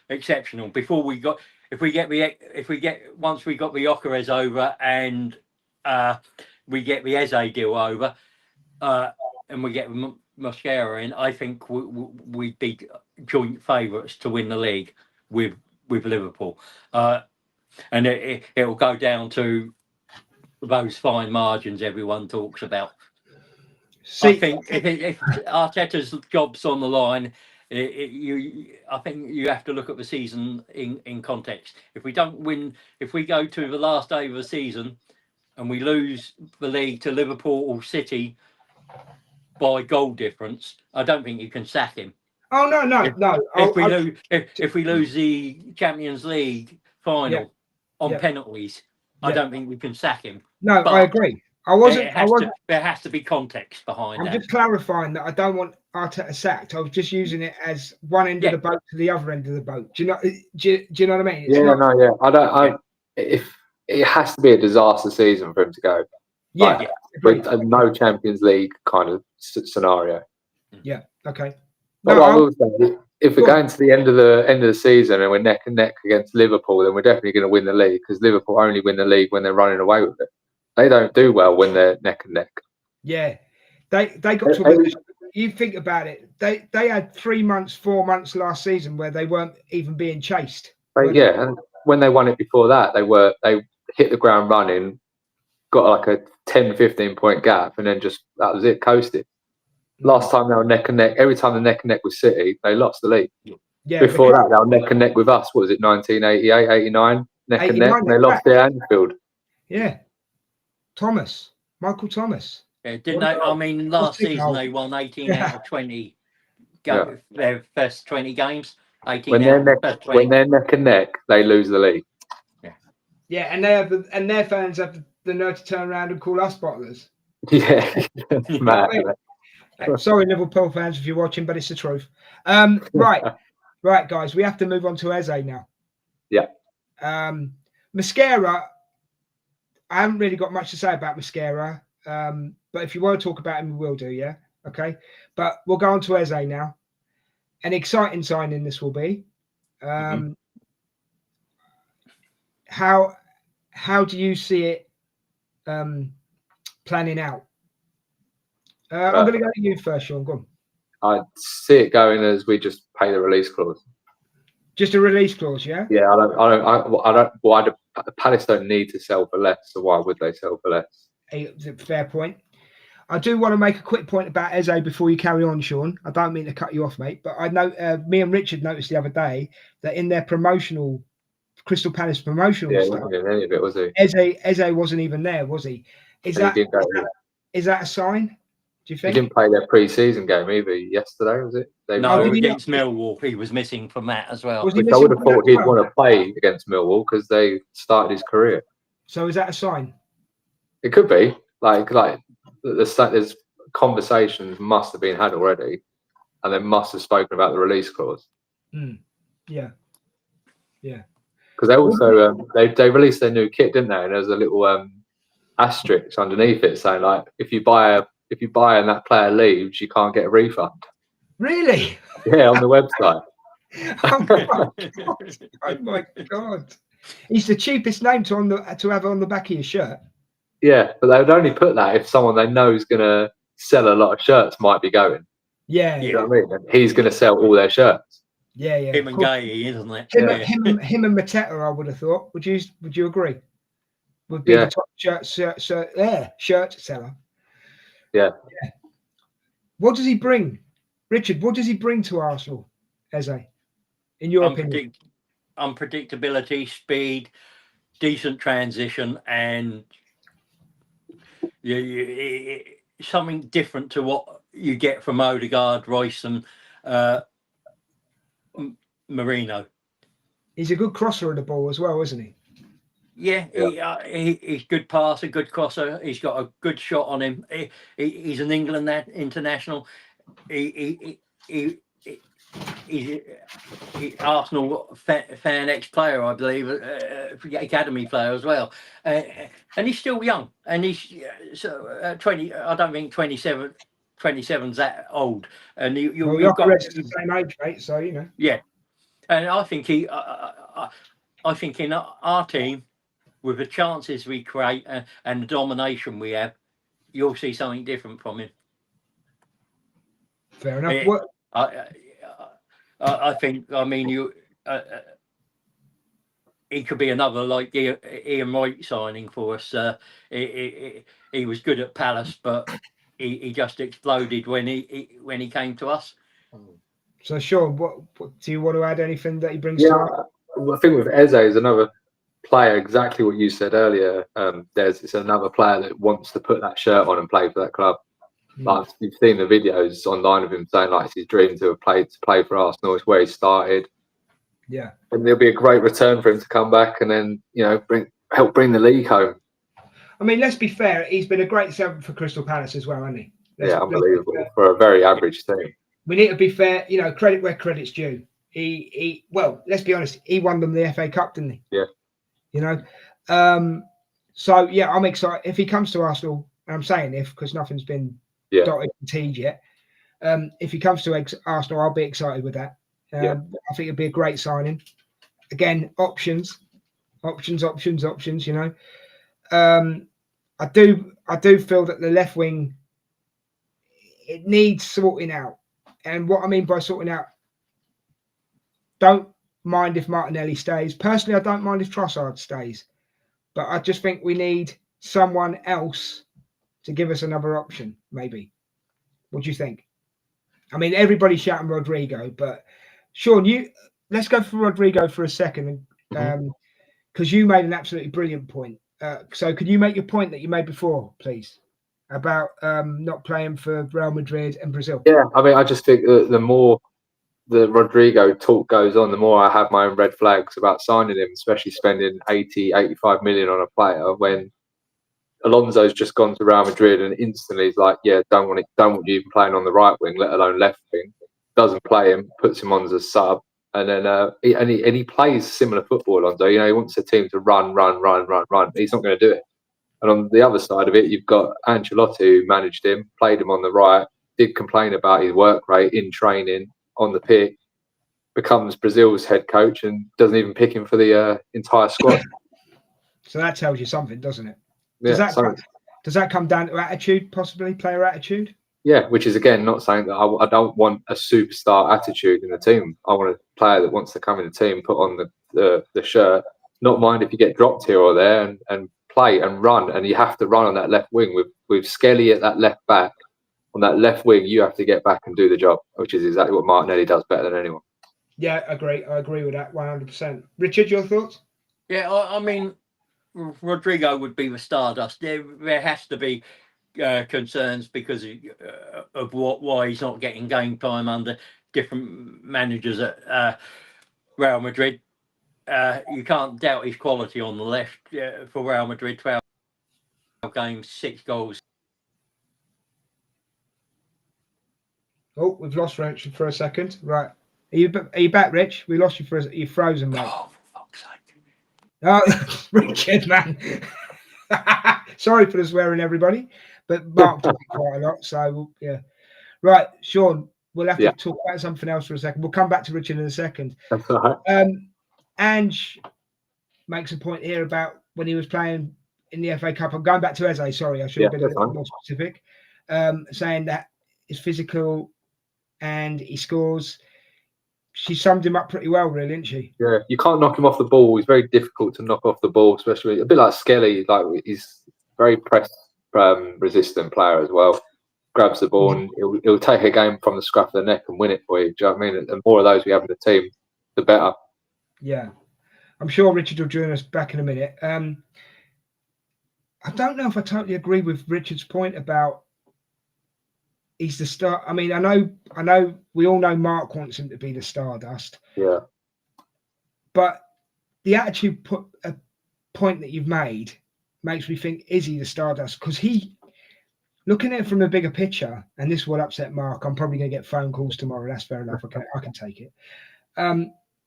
exceptional. Once we got the Gyokeres over and we get the Eze deal over and we get Mosquera in, I think we'd be joint favourites to win the league with Liverpool. and it'll go down to those fine margins everyone talks about. I think if Arteta's job's on the line, I think you have to look at the season in context. If we don't win, if we go to the last day of the season and we lose the league to Liverpool or City by goal difference, I don't think you can sack him. Oh no! If we lose the Champions League final on penalties, I don't think we can sack him. No, I agree. There has to be context behind that. I'm just clarifying that I don't want Arteta sacked. I was just using it as one end of the boat to the other end of the boat. Do you know? Do you know what I mean? I don't. If it has to be a disaster season for him to go. With no Champions League kind of scenario. Yeah. Okay. But I will say, if we're going to the end of the season and we're neck and neck against Liverpool, then we're definitely going to win the league, because Liverpool only win the league when they're running away with it. They don't do well when they're neck and neck. Yeah, they got to. You think about it. They had 3 months, 4 months last season where they weren't even being chased. And when they won it before that, they hit the ground running, got like a 10, 15 point gap, and then that was it, coasted. Last time they were neck and neck. Every time the neck and neck with City, they lost the league. Yeah. Before that, they were neck and neck with us. What was it, 1988, 89? Neck and neck, and they lost at Anfield. Yeah. Michael Thomas. Yeah, didn't they? I mean, last season they won 18 out of 20. Their first 20 games. 18 when they're neck and neck, they lose the league. Yeah, and their fans have the nerve to turn around and call us bottlers. Yeah, mad. Sorry, Liverpool fans, if you're watching, but it's the truth. Right, guys, we have to move on to Eze now. Yeah. Mascara. I haven't really got much to say about Mascara, but if you want to talk about him, we will do. Yeah, okay. But we'll go on to Eze now. An exciting signing this will be. How do you see it planning out? I'm going to go to you first, Sean. Go I on. see it going as we just pay the release clause. Just a release clause, yeah. Yeah, I don't. Why do Palace don't need to sell for less? So why would they sell for less? Fair point. I do want to make a quick point about Eze before you carry on, Sean. I don't mean to cut you off, mate, but I know me and Richard noticed the other day that in their Crystal Palace promotional stuff, wasn't in any of it, was he? Eze wasn't even there, was he? Is that a sign? Do you think? He didn't play their pre-season game either yesterday, was it? Against Millwall, he was missing from that as well. Which I would have thought he'd want to play against Millwall because they started his career. So is that a sign? It could be. Like there's conversations must have been had already, and they must have spoken about the release clause. Yeah. Because they also they released their new kit, didn't they? And there's a little asterisk underneath it saying like if you buy and that player leaves, you can't get a refund. Really? Yeah, on the website. Oh my god! He's the cheapest name to have on the back of your shirt. Yeah, but they would only put that if someone they know is going to sell a lot of shirts might be going. Yeah, you know what I mean? And he's going to sell all their shirts. Yeah. Him and Gay, isn't it? Him and Mateta, I would have thought. Would you agree? Would be the top shirt seller. Yeah. What does he bring, Richard? What does he bring to Arsenal, Eze? In your opinion? Unpredictability, speed, decent transition, and something different to what you get from Odegaard, Royce, and Marino. He's a good crosser of the ball as well, isn't he? Yeah. He's good passer, good crosser. He's got a good shot on him. He's an England international. He's Arsenal fan ex-player, I believe, academy player as well, and he's still young. And he's 20. I don't think 27's that old. And you've got the same age, mate. So you know. Yeah, and I think I think in our team, with the chances we create and the domination we have, you'll see something different from him. Fair enough. I think. I mean, he could be another like Ian Wright signing for us. He was good at Palace, but he just exploded when he came to us. So, Sean, what do you want to add? Anything that he brings? Yeah, I think with Eze is another player, exactly what you said earlier. It's another player that wants to put that shirt on and play for that club. Like you've seen the videos online of him saying like it's his dream to play for Arsenal. It's where he started. Yeah, and there'll be a great return for him to come back and then help bring the league home. I mean, let's be fair. He's been a great servant for Crystal Palace as well, hasn't he? Unbelievable for a very average team. We need to be fair. Credit where credit's due. Well, let's be honest. He won them the FA Cup, didn't he? Yeah. So yeah, I'm excited if he comes to Arsenal. And I'm saying if because nothing's been dotted and T'd yet. If he comes to Arsenal, I'll be excited with that. I think it'd be a great signing. Again, options. I do feel that the left wing, it needs sorting out. And what I mean by sorting out, don't mind if Martinelli stays. Personally, I don't mind if Trossard stays. But I just think we need someone else to give us another option, maybe. What do you think? I mean, everybody's shouting Rodrigo, but Sean, let's go for Rodrigo for a second, because you made an absolutely brilliant point. So could you make your point that you made before, please, about not playing for Real Madrid and Brazil? Yeah, I mean, I just think that the more the Rodrigo talk goes on, the more I have my own red flags about signing him, especially spending 85 million on a player when Alonso's just gone to Real Madrid and instantly he's like, don't want you even playing on the right wing, let alone left wing. Doesn't play him, puts him on as a sub, and then he plays similar football. Alonso, he wants the team to run. He's not going to do it. And on the other side of it, you've got Ancelotti, who managed him, played him on the right, did complain about his work rate in training on the pitch, becomes Brazil's head coach and doesn't even pick him for the entire squad. So that tells you something, doesn't it? Does that come down to attitude, possibly player attitude? Yeah, which is again not saying that I don't want a superstar attitude in the team. I want a player that wants to come in the team, put on the shirt, not mind if you get dropped here or there, and play and run. And you have to run on that left wing with Skelly at that left back. On that left wing, you have to get back and do the job, which is exactly what Martinelli does better than anyone. Yeah, I agree with that 100%. Richard, your thoughts? Yeah, I mean, Rodrigo would be the Stardust. There has to be concerns because of why he's not getting game time under different managers at Real Madrid. You can't doubt his quality on the left for Real Madrid. 12 games, 6 goals. Oh, we've lost Rich for a second. Right, are you back, Rich? We lost you you're frozen, mate. Oh, for fuck's sake! Oh, Richard, man. Sorry for the swearing, everybody. But Mark talked quite a lot, so yeah. Right, Sean, we'll have to talk about something else for a second. We'll come back to Richard in a second. That's all right. Ange makes a point here about when he was playing in the FA Cup. I'm going back to Eze, sorry, I should have been a little more specific. Saying that he's physical and he scores. She summed him up pretty well, really, didn't she? Yeah, you can't knock him off the ball. He's very difficult to knock off the ball, especially a bit like Skelly. Like he's very press resistant player as well. Grabs the ball and he'll take a game from the scruff of the neck and win it for you. Do you know what I mean? The more of those we have in the team, the better. Yeah, I'm sure Richard will join us back in a minute. I don't know if I totally agree with Richard's point about he's the star. I mean, I know we all know Mark wants him to be the Stardust. Yeah. But the attitude point that you've made makes me think, is he the Stardust? Because looking at it from the bigger picture, and this will upset Mark, I'm probably going to get phone calls tomorrow. That's fair enough. I can take it.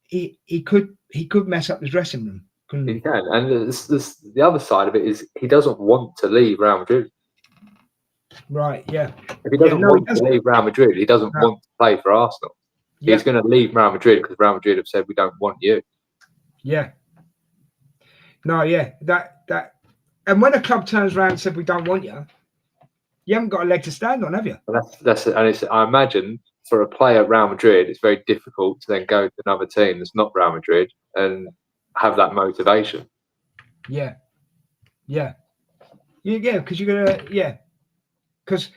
He could mess up the dressing room, couldn't he? He can. And the other side of it is he doesn't want to leave Real Madrid. Right, yeah. If he doesn't want to leave Real Madrid, he doesn't want to play for Arsenal. Yeah. He's going to leave Real Madrid because Real Madrid have said, we don't want you. Yeah. No, yeah. That. And when a club turns around and said, we don't want you, you haven't got a leg to stand on, have you? And I imagine for a player at Real Madrid, it's very difficult to then go to another team that's not Real Madrid and have that motivation. Yeah, because you're gonna because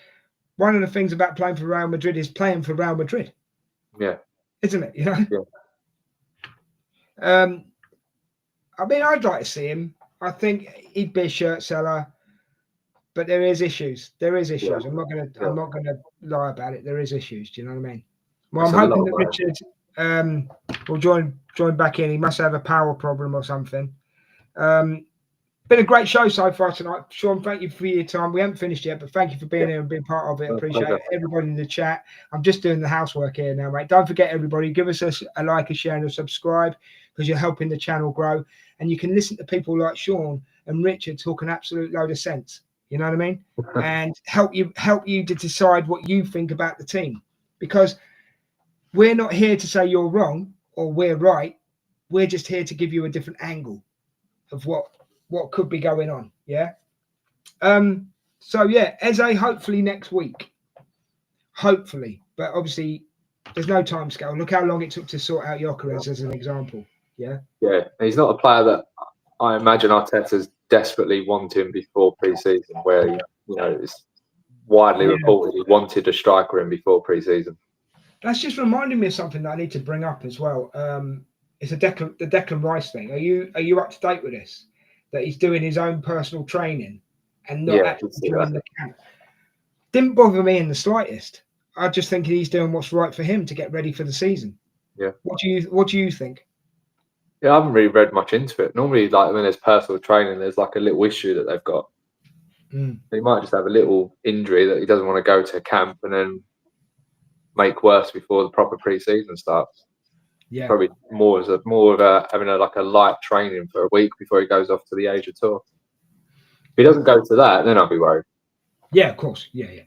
one of the things about playing for Real Madrid is playing for Real Madrid. Yeah, isn't it? Yeah. I mean, I'd like to see him. I think he'd be a shirt seller, but there is issues. There is issues. Yeah. I'm not gonna lie about it. There is issues. Do you know what I mean? Well, It's I'm a hoping lot, that Richard will join back in. He must have a power problem or something. Been a great show so far tonight. Sean, thank you for your time. We haven't finished yet, but thank you for being here and being part of it. Appreciate it. Everybody in the chat. I'm just doing the housework here now, mate. Don't forget, everybody, give us a like, a share, and a subscribe because you're helping the channel grow. And you can listen to people like Sean and Richard talk an absolute load of sense. You know what I mean? And help you to decide what you think about the team. Because we're not here to say you're wrong or we're right. We're just here to give you a different angle of what could be going on. So yeah, Eze, hopefully next week, but obviously there's no time scale. Look how long it took to sort out Gyokeres as an example. Yeah, he's not a player that I imagine Arteta's desperately wanting before pre-season, where it's widely reported he wanted a striker in before pre-season. That's just reminding me of something that I need to bring up as well. It's the Declan Rice thing. Are you up to date with this? That he's doing his own personal training and not actually doing the camp. Didn't bother me in the slightest. I just think he's doing what's right for him to get ready for the season. Yeah. What do you think? Yeah, I haven't really read much into it. Normally, like when there's personal training, there's like a little issue that they've got. He might just have a little injury that he doesn't want to go to camp and then make worse before the proper pre-season starts. Yeah, probably more of having a light training for a week before he goes off to the Asia tour. If he doesn't go to that, then I'll be worried. Yeah, of course. Yeah.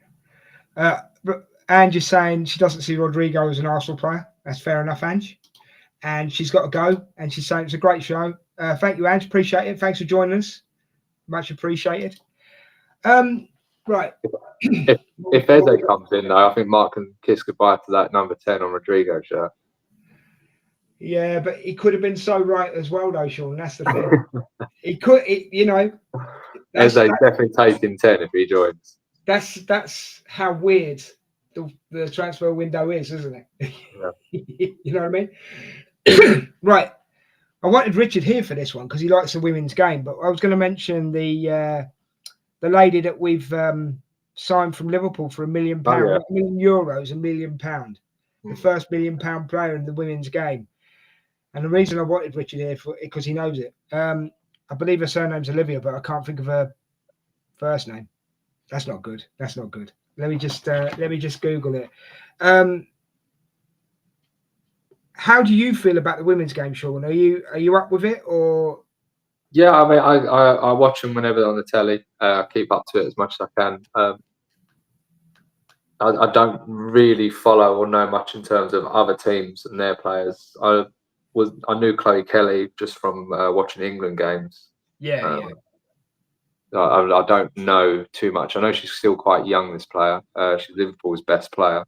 But Angie's saying she doesn't see Rodrigo as an Arsenal player. That's fair enough, Ange. And she's got to go. And she's saying it's a great show. Thank you, Ange. Appreciate it. Thanks for joining us. Much appreciated. Right. If Eze comes in, though, I think Mark can kiss goodbye to that number 10 on Rodrigo's shirt. Yeah, but he could have been so right as well, though, Sean. That's the thing. He could, Eze definitely taking 10 if he joins. That's how weird the transfer window is, isn't it? Yeah. You know what I mean? Right. I wanted Richard here for this one because he likes the women's game, but I was going to mention the lady that we've signed from Liverpool for £1 million, €1 million, £1 million. The first £1 million player in the women's game. And the reason I wanted Richard here for because he knows it. I believe her surname's Olivia, but I can't think of her first name. That's not good. Let me just Google it. How do you feel about the women's game, Sean? Are you up with it or? Yeah, I mean, I watch them whenever they're on the telly. I keep up to it as much as I can. I don't really follow or know much in terms of other teams and their players. I knew Chloe Kelly just from watching England games. Yeah. I don't know too much. I know she's still quite young, this player. She's Liverpool's best player.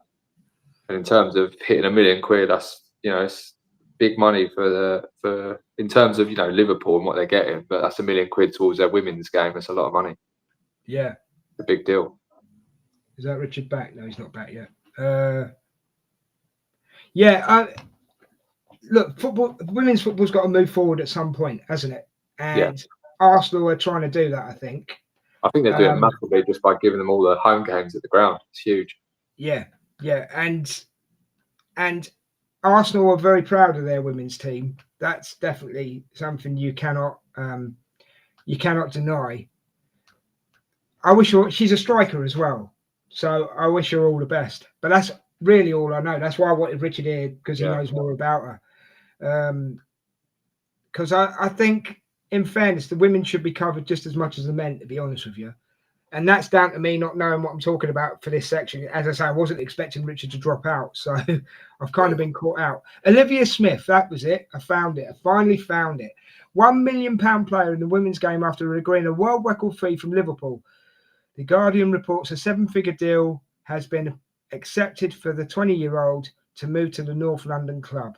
And in terms of hitting £1 million, that's it's big money for in terms of Liverpool and what they're getting. But that's £1 million towards their women's game. That's a lot of money. Yeah, it's a big deal. Is that Richard back? No, he's not back yet. Look, women's football's got to move forward at some point, hasn't it? And Arsenal are trying to do that, I think. I think they're doing massively just by giving them all the home games at the ground. It's huge. Yeah, and Arsenal are very proud of their women's team. That's definitely something you cannot deny. I wish she's a striker as well, so I wish her all the best. But that's really all I know. That's why I wanted Richard here because he knows more about her. Because I think, in fairness, the women should be covered just as much as the men, to be honest with you. And that's down to me not knowing what I'm talking about for this section. As I say, I wasn't expecting Richard to drop out, so I've kind of been caught out. Olivia Smith, that was it. I found it. I finally found it. £1 million player in the women's game after agreeing a world record fee from Liverpool. The Guardian reports a 7-figure deal has been accepted for the 20-year-old to move to the North London club.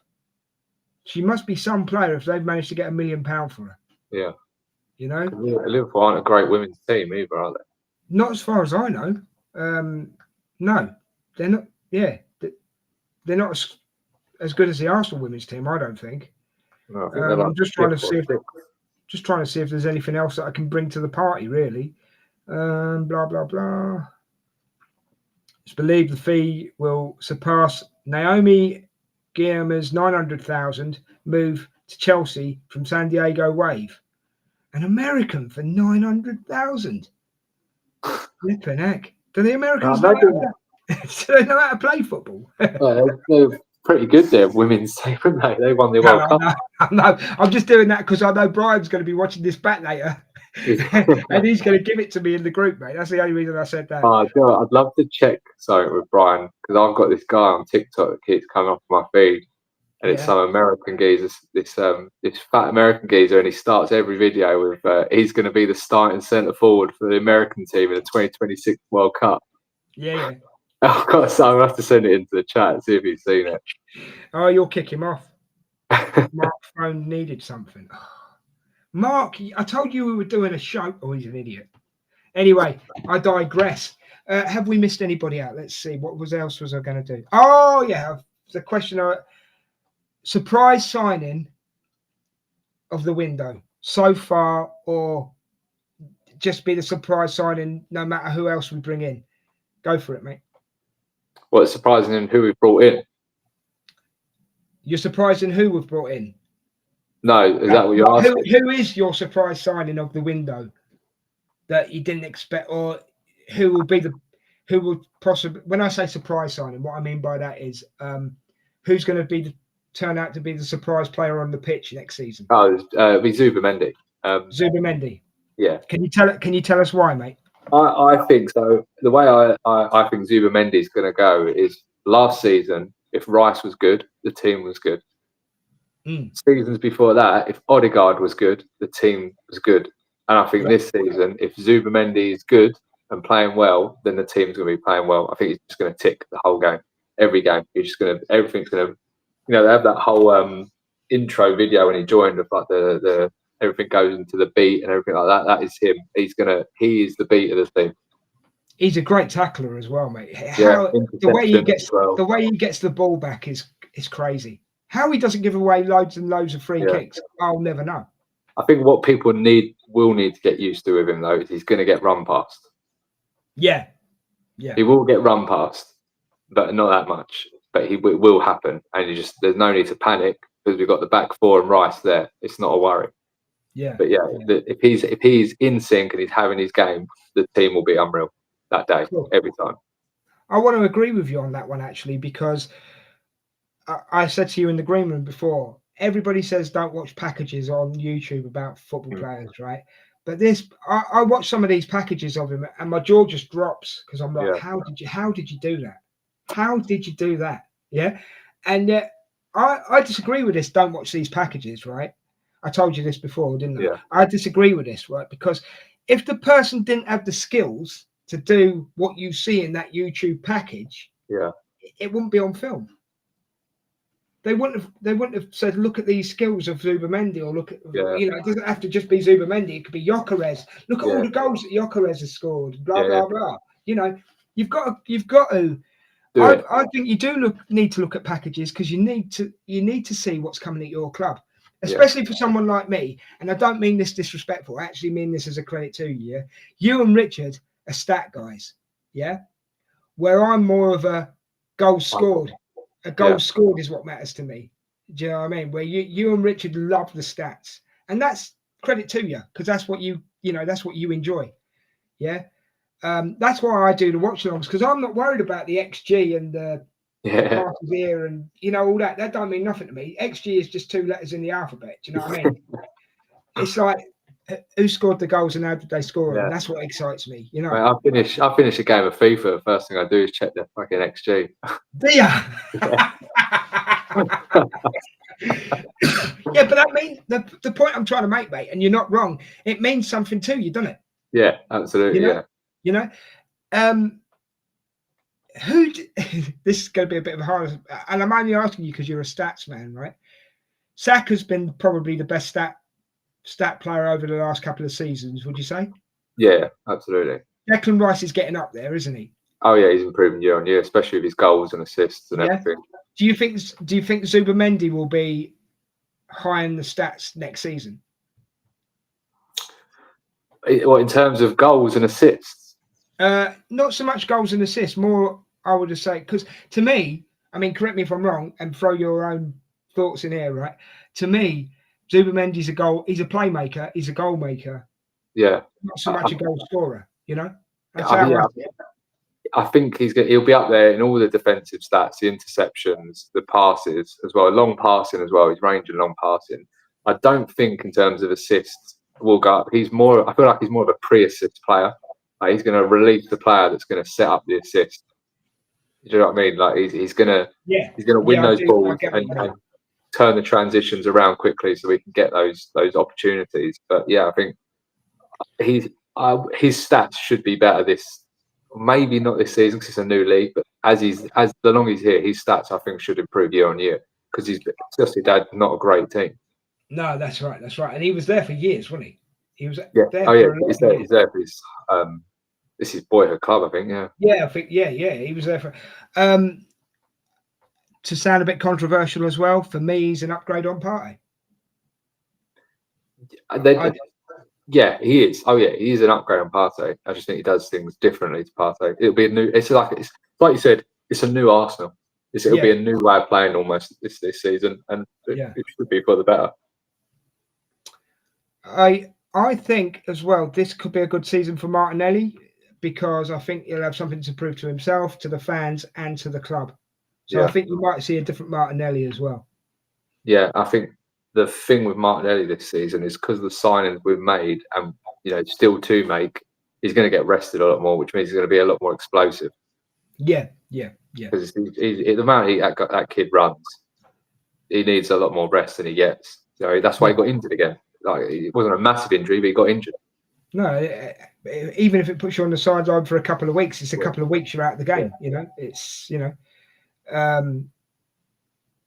She must be some player if they've managed to get £1 million for her. Yeah. You know? Liverpool aren't a great women's team either, are they? Not as far as I know. No, they're not. Yeah, they're not as good as the Arsenal women's team. I don't think. No, I think they're like I'm just trying to see if there's anything else that I can bring to the party. Really. Blah blah blah. It's believed the fee will surpass Naomi Guillermo's 900,000 move to Chelsea from San Diego Wave. An American for 900,000. Flipping heck. Do the Americans know how to play football? They're pretty good there, women's team, aren't they? They won the World Cup. No, I'm just doing that because I know Brian's going to be watching this back later. And he's going to give it to me in the group, mate. That's the only reason I said that. Oh, God, I'd love to check something with Brian because I've got this guy on TikTok that keeps coming off my feed, and it's some American geezer, this fat American geezer, and he starts every video with he's going to be the starting centre forward for the American team in the 2026 World Cup. Yeah. I've got so I'll have to send it into the chat and see if he's seen it. Oh, you'll kick him off. Mark's phone needed something. Mark, I told you we were doing a show. Oh, he's an idiot. Anyway, I digress. Have we missed anybody out? Let's see. What else was I going to do? Oh, yeah. The question, surprise signing of the window so far, or just be the surprise signing no matter who else we bring in? Go for it, mate. What's surprising in who we brought in? You're surprised in who we've brought in? No, is that what you're asking? Who is your surprise signing of the window that you didn't expect, or who will possibly? When I say surprise signing, what I mean by that is who's going to turn out to be the surprise player on the pitch next season? Oh, it'll be Zubamendi. Zubamendi. Yeah. Can you tell us why, mate? I think so. The way I think Zubamendi is going to go is last season. If Rice was good, the team was good. Seasons before that, if Odegaard was good, the team was good. And I think this season, if Zubamendi is good and playing well, then the team's going to be playing well. I think he's just going to tick the whole game, every game. Everything's going to, they have that whole intro video when he joined of like the everything goes into the beat and everything like that. That is him. He is the beat of the team. He's a great tackler as well, mate. The way he gets the ball back is crazy. How he doesn't give away loads and loads of free kicks, I'll never know. I think what people will need to get used to with him though is he's going to get run past. Yeah. He will get run past, but not that much. But it will happen, and there's no need to panic because we've got the back four and Rice there. It's not a worry. Yeah. But if he's in sync and he's having his game, the team will be unreal that day every time. I want to agree with you on that one actually, because I said to you in the green room before, everybody says don't watch packages on YouTube about football players, right? But I watch some of these packages of him and my jaw just drops because I'm like, how did you do that? How did you do that? Yeah. And yet I disagree with this. Don't watch these packages, right? I told you this before, didn't I? Yeah. I disagree with this, right? Because if the person didn't have the skills to do what you see in that YouTube package, it wouldn't be on film. They wouldn't have said, look at these skills of Zubamendi, or look at it doesn't have to just be Zubamendi, it could be Gyokeres. Look at all the goals that Gyokeres has scored, blah blah blah. You've got to I think you do need to look at packages because you need to see what's coming at your club. Especially for someone like me, and I don't mean this disrespectful, I actually mean this as a credit to you. You and Richard are stat guys, where I'm more of a goal scored. A goal scored is what matters to me. Do you know what I mean? Where you and Richard love the stats, and that's credit to you because that's what that's what you enjoy. Yeah, that's why I do the watch alongs because I'm not worried about the XG and the passes here and all that. That don't mean nothing to me. XG is just 2 letters in the alphabet. Do you know what I mean? It's like who scored the goals and how did they score them? That's what excites me. I finish a game of FIFA. The first thing I do is check the fucking XG. Do ya? But that means the point I'm trying to make, mate, and you're not wrong. It means something to you, doesn't it? Yeah, absolutely. This is going to be a bit of a hard, and I'm only asking you because you're a stats man, right? Saka's been probably the best stat player over the last couple of seasons. Would you say? Yeah, absolutely. Declan Rice is getting up there, isn't he? Oh yeah, he's improving year on year, especially with his goals and assists and everything. Do you think Zubamendi will be high in the stats next season? What, in terms of goals and assists? Not so much goals and assists, more I would just say, because to me, I mean, correct me if I'm wrong, and throw your own thoughts in here, right? To me, Zubamendi's he's a playmaker, he's a goal maker. Yeah. Not so much a goal scorer, you know? I think he'll be up there in all the defensive stats, the interceptions, the passes as well, long passing as well. He's range and long passing. I don't think in terms of assists will go up. I feel like he's more of a pre-assist player. Like he's going to release the player that's going to set up the assist. Do you know what I mean? Like he's going to win those balls and turn the transitions around quickly so we can get those opportunities. But yeah, I think his stats should be better maybe not this season because it's a new league, but as the longer he's here, his stats I think should improve year on year because he's just not a great team. No, that's right, and he was there for years, wasn't he? He was there. Oh yeah, he's there for his this is boyhood club, I think. I think he was there for. To sound a bit controversial as well, for me, he's an upgrade on Partey. Yeah, he is. Oh yeah, he is an upgrade on Partey. I just think he does things differently to Partey. It'll be a new. It's like you said. It's a new Arsenal. It'll be a new way of playing almost this season, and it should be for the better. I think as well this could be a good season for Martinelli because I think he'll have something to prove to himself, to the fans, and to the club. So I think you might see a different Martinelli as well. Yeah, I think the thing with Martinelli this season is because of the signings we've made and still to make, he's going to get rested a lot more, which means he's going to be a lot more explosive. Yeah. Because the amount that kid runs, he needs a lot more rest than he gets. So that's why he got injured again. Like it wasn't a massive injury, but he got injured. No, even if it puts you on the sideline for a couple of weeks, it's a couple of weeks you're out of the game. It's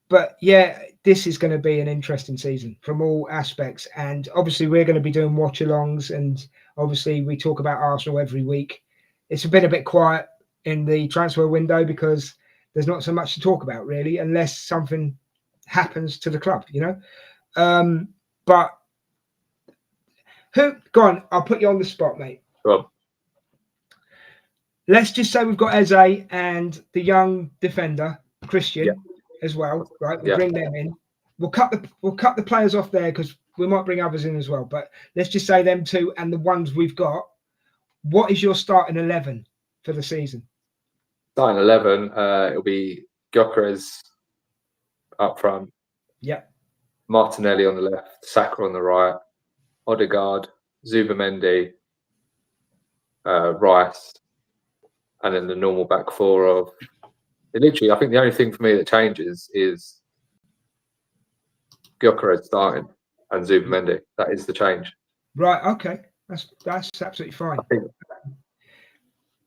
but yeah, this is going to be an interesting season from all aspects. And obviously we're going to be doing watch-alongs, and obviously we talk about Arsenal every week. It's been a bit quiet in the transfer window because there's not so much to talk about really, unless something happens to the club, but go on, I'll put you on the spot, mate. Well, let's just say we've got Eze and the young defender, Christian, as well, right? We'll bring them in. We'll cut the players off there because we might bring others in as well. But let's just say them two and the ones we've got. What is your starting 11 for the season? Starting 11, it'll be Gyokeres up front. Yep. Martinelli on the left, Saka on the right, Odegaard, Zubamendi, Rice, and then the normal back four of. Literally, I think the only thing for me that changes is Gyokeres starting and Zubamendi. That is the change. Right. Okay. That's absolutely fine.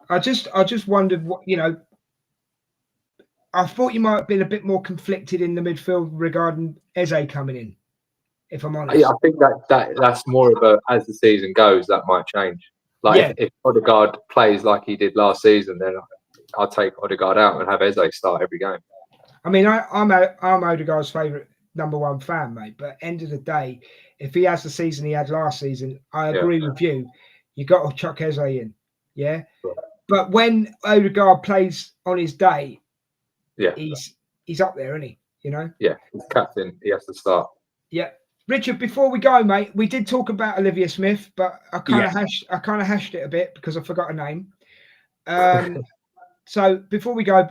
I just wondered what I thought you might have been a bit more conflicted in the midfield regarding Eze coming in. If I'm honest. Yeah, I think that's more of as the season goes, that might change. Like if Odegaard plays like he did last season, then I'll take Odegaard out and have Eze start every game. I mean, I'm Odegaard's favourite #1 fan, mate. But end of the day, if he has the season he had last season, I agree with you. You got to chuck Eze in, yeah. Sure. But when Odegaard plays on his day, he's up there, isn't he? Yeah, he's captain. He has to start. Yeah. Richard, before we go, mate, we did talk about Olivia Smith, but I kind of hashed it a bit because I forgot her name. So before we go,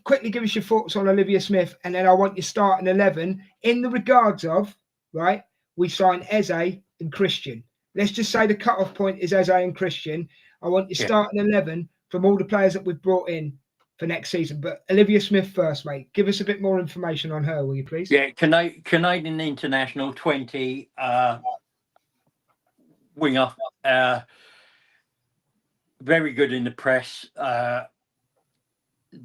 quickly give us your thoughts on Olivia Smith, and then I want you starting 11 in the regards of we signed Eze and Christian. Let's just say the cut-off point is Eze and Christian. I want you starting 11 from all the players that we've brought in for next season. But Olivia Smith first, mate. Give us a bit more information on her, will you please? Yeah, Canadian international, 20, winger, very good in the press,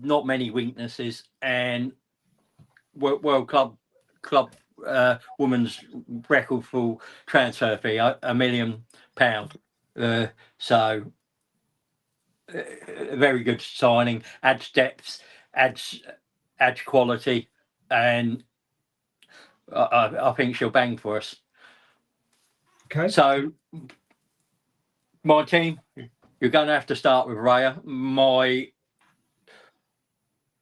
not many weaknesses, and World Club woman's record for transfer fee, £1 million. So a very good signing, adds depth, adds quality, and I think she'll bang for us. Okay. So my team, you're going to have to start with Raya.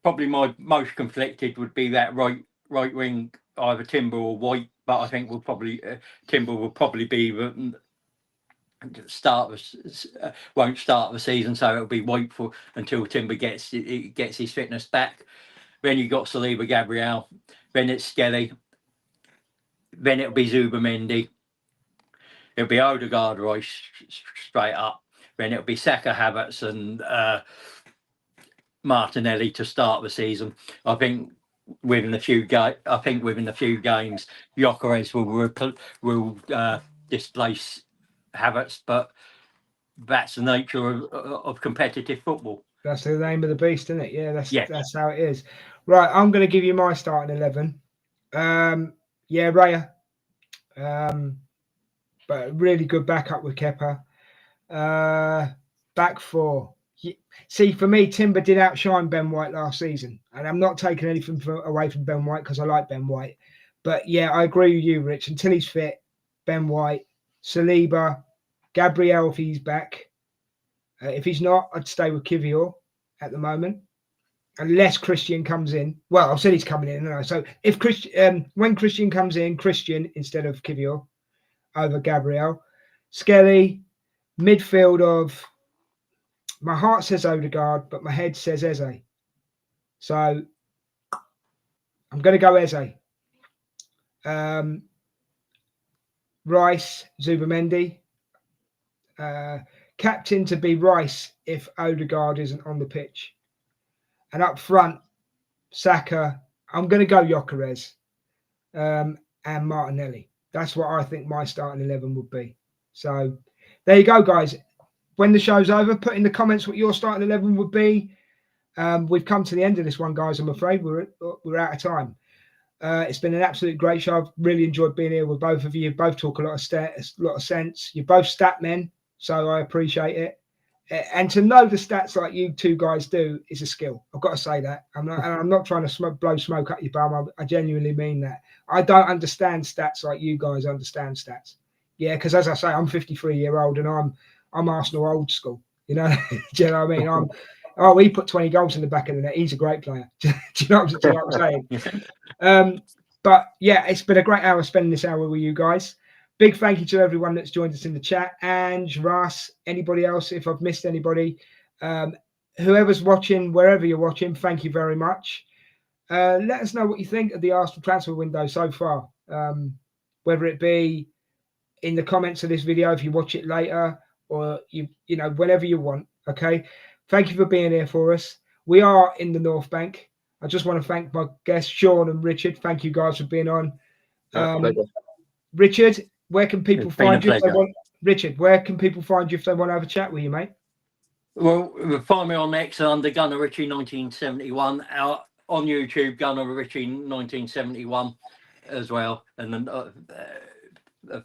Probably my most conflicted would be that right wing, either Timber or White. But I think we'll probably Timber will probably be the won't start the season, so it'll be White for until Timber gets his fitness back. Then you got Saliba, Gabriel. Then it's Skelly. Then it'll be Zubamendi. It'll be Odegaard, Royce straight up. Then it'll be Saka, Havertz, and Martinelli to start the season. I think within a few games, Gyokeres will displace Havertz, but that's the nature of competitive football. That's the name of the beast, isn't it? Yeah, that's how it is. Right, I'm going to give you my starting 11. Raya, but really good backup with Kepa. Back four. See, for me, Timber did outshine Ben White last season, and I'm not taking anything away from Ben White because I like Ben White. But yeah, I agree with you, Rich. Until he's fit, Ben White, Saliba, Gabriel if he's back. If he's not, I'd stay with Kivior at the moment, unless Christian comes in. Well, I've said he's coming in. No. So if when Christian comes in, Christian instead of Kivior over Gabriel. Skelly, midfield of. My heart says Odegaard, but my head says Eze. So I'm going to go Eze. Rice, Zubamendi. Captain to be Rice if Odegaard isn't on the pitch. And up front, Saka. I'm going to go Gyokeres and Martinelli. That's what I think my starting 11 would be. So there you go, guys. When the show's over, put in the comments what your starting 11 would be. We've come to the end of this one, guys. I'm afraid we're out of time. It's been an absolute great show. I've really enjoyed being here with both of you. You both talk a lot of sense. You're both stat men, so I appreciate it. And to know the stats like you two guys do is a skill. I've got to say that. I'm not trying to blow smoke up your bum. I genuinely mean that. I don't understand stats like you guys understand stats. Yeah, because as I say, I'm 53-year-old and I'm Arsenal old school. You know, do you know what I mean? He put 20 goals in the back of the net. He's a great player. Do you know what I'm saying? But yeah, it's been a great hour spending this hour with you guys. Big thank you to everyone that's joined us in the chat. Ange, Russ, anybody else, if I've missed anybody. Whoever's watching, wherever you're watching, thank you very much. Let us know what you think of the Arsenal transfer window so far. Whether it be in the comments of this video if you watch it later, or you know, whenever you want. Okay. Thank you for being here for us. We are in the North Bank. I just want to thank my guests, Sean and Richard. Thank you guys for being on. Richard, where can people find you? Richard, where can people find you if they want to have a chat with you, mate? Well, find me on X under Gunnar Ritchie 1971. On YouTube, Gunnar Ritchie 1971 as well, and then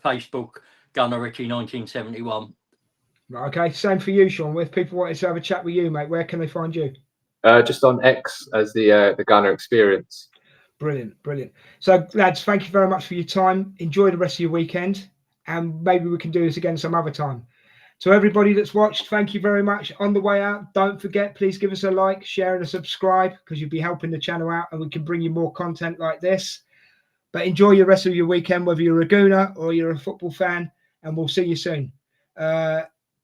Facebook Gunnar Ritchie 1971. Okay, same for you, Sean. If people wanted to have a chat with you, mate, where can they find you? Just on X as the Gunnar Experience. Brilliant. So, lads, thank you very much for your time. Enjoy the rest of your weekend, and maybe we can do this again some other time. To everybody that's watched, thank you very much. On the way out, don't forget, please give us a like, share, and a subscribe, because you'll be helping the channel out, and we can bring you more content like this. But enjoy your rest of your weekend, whether you're a Gooner or you're a football fan, and we'll see you soon.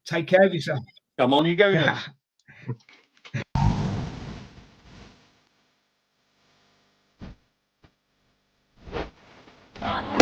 Take care of yourself. Come on, you Gooners.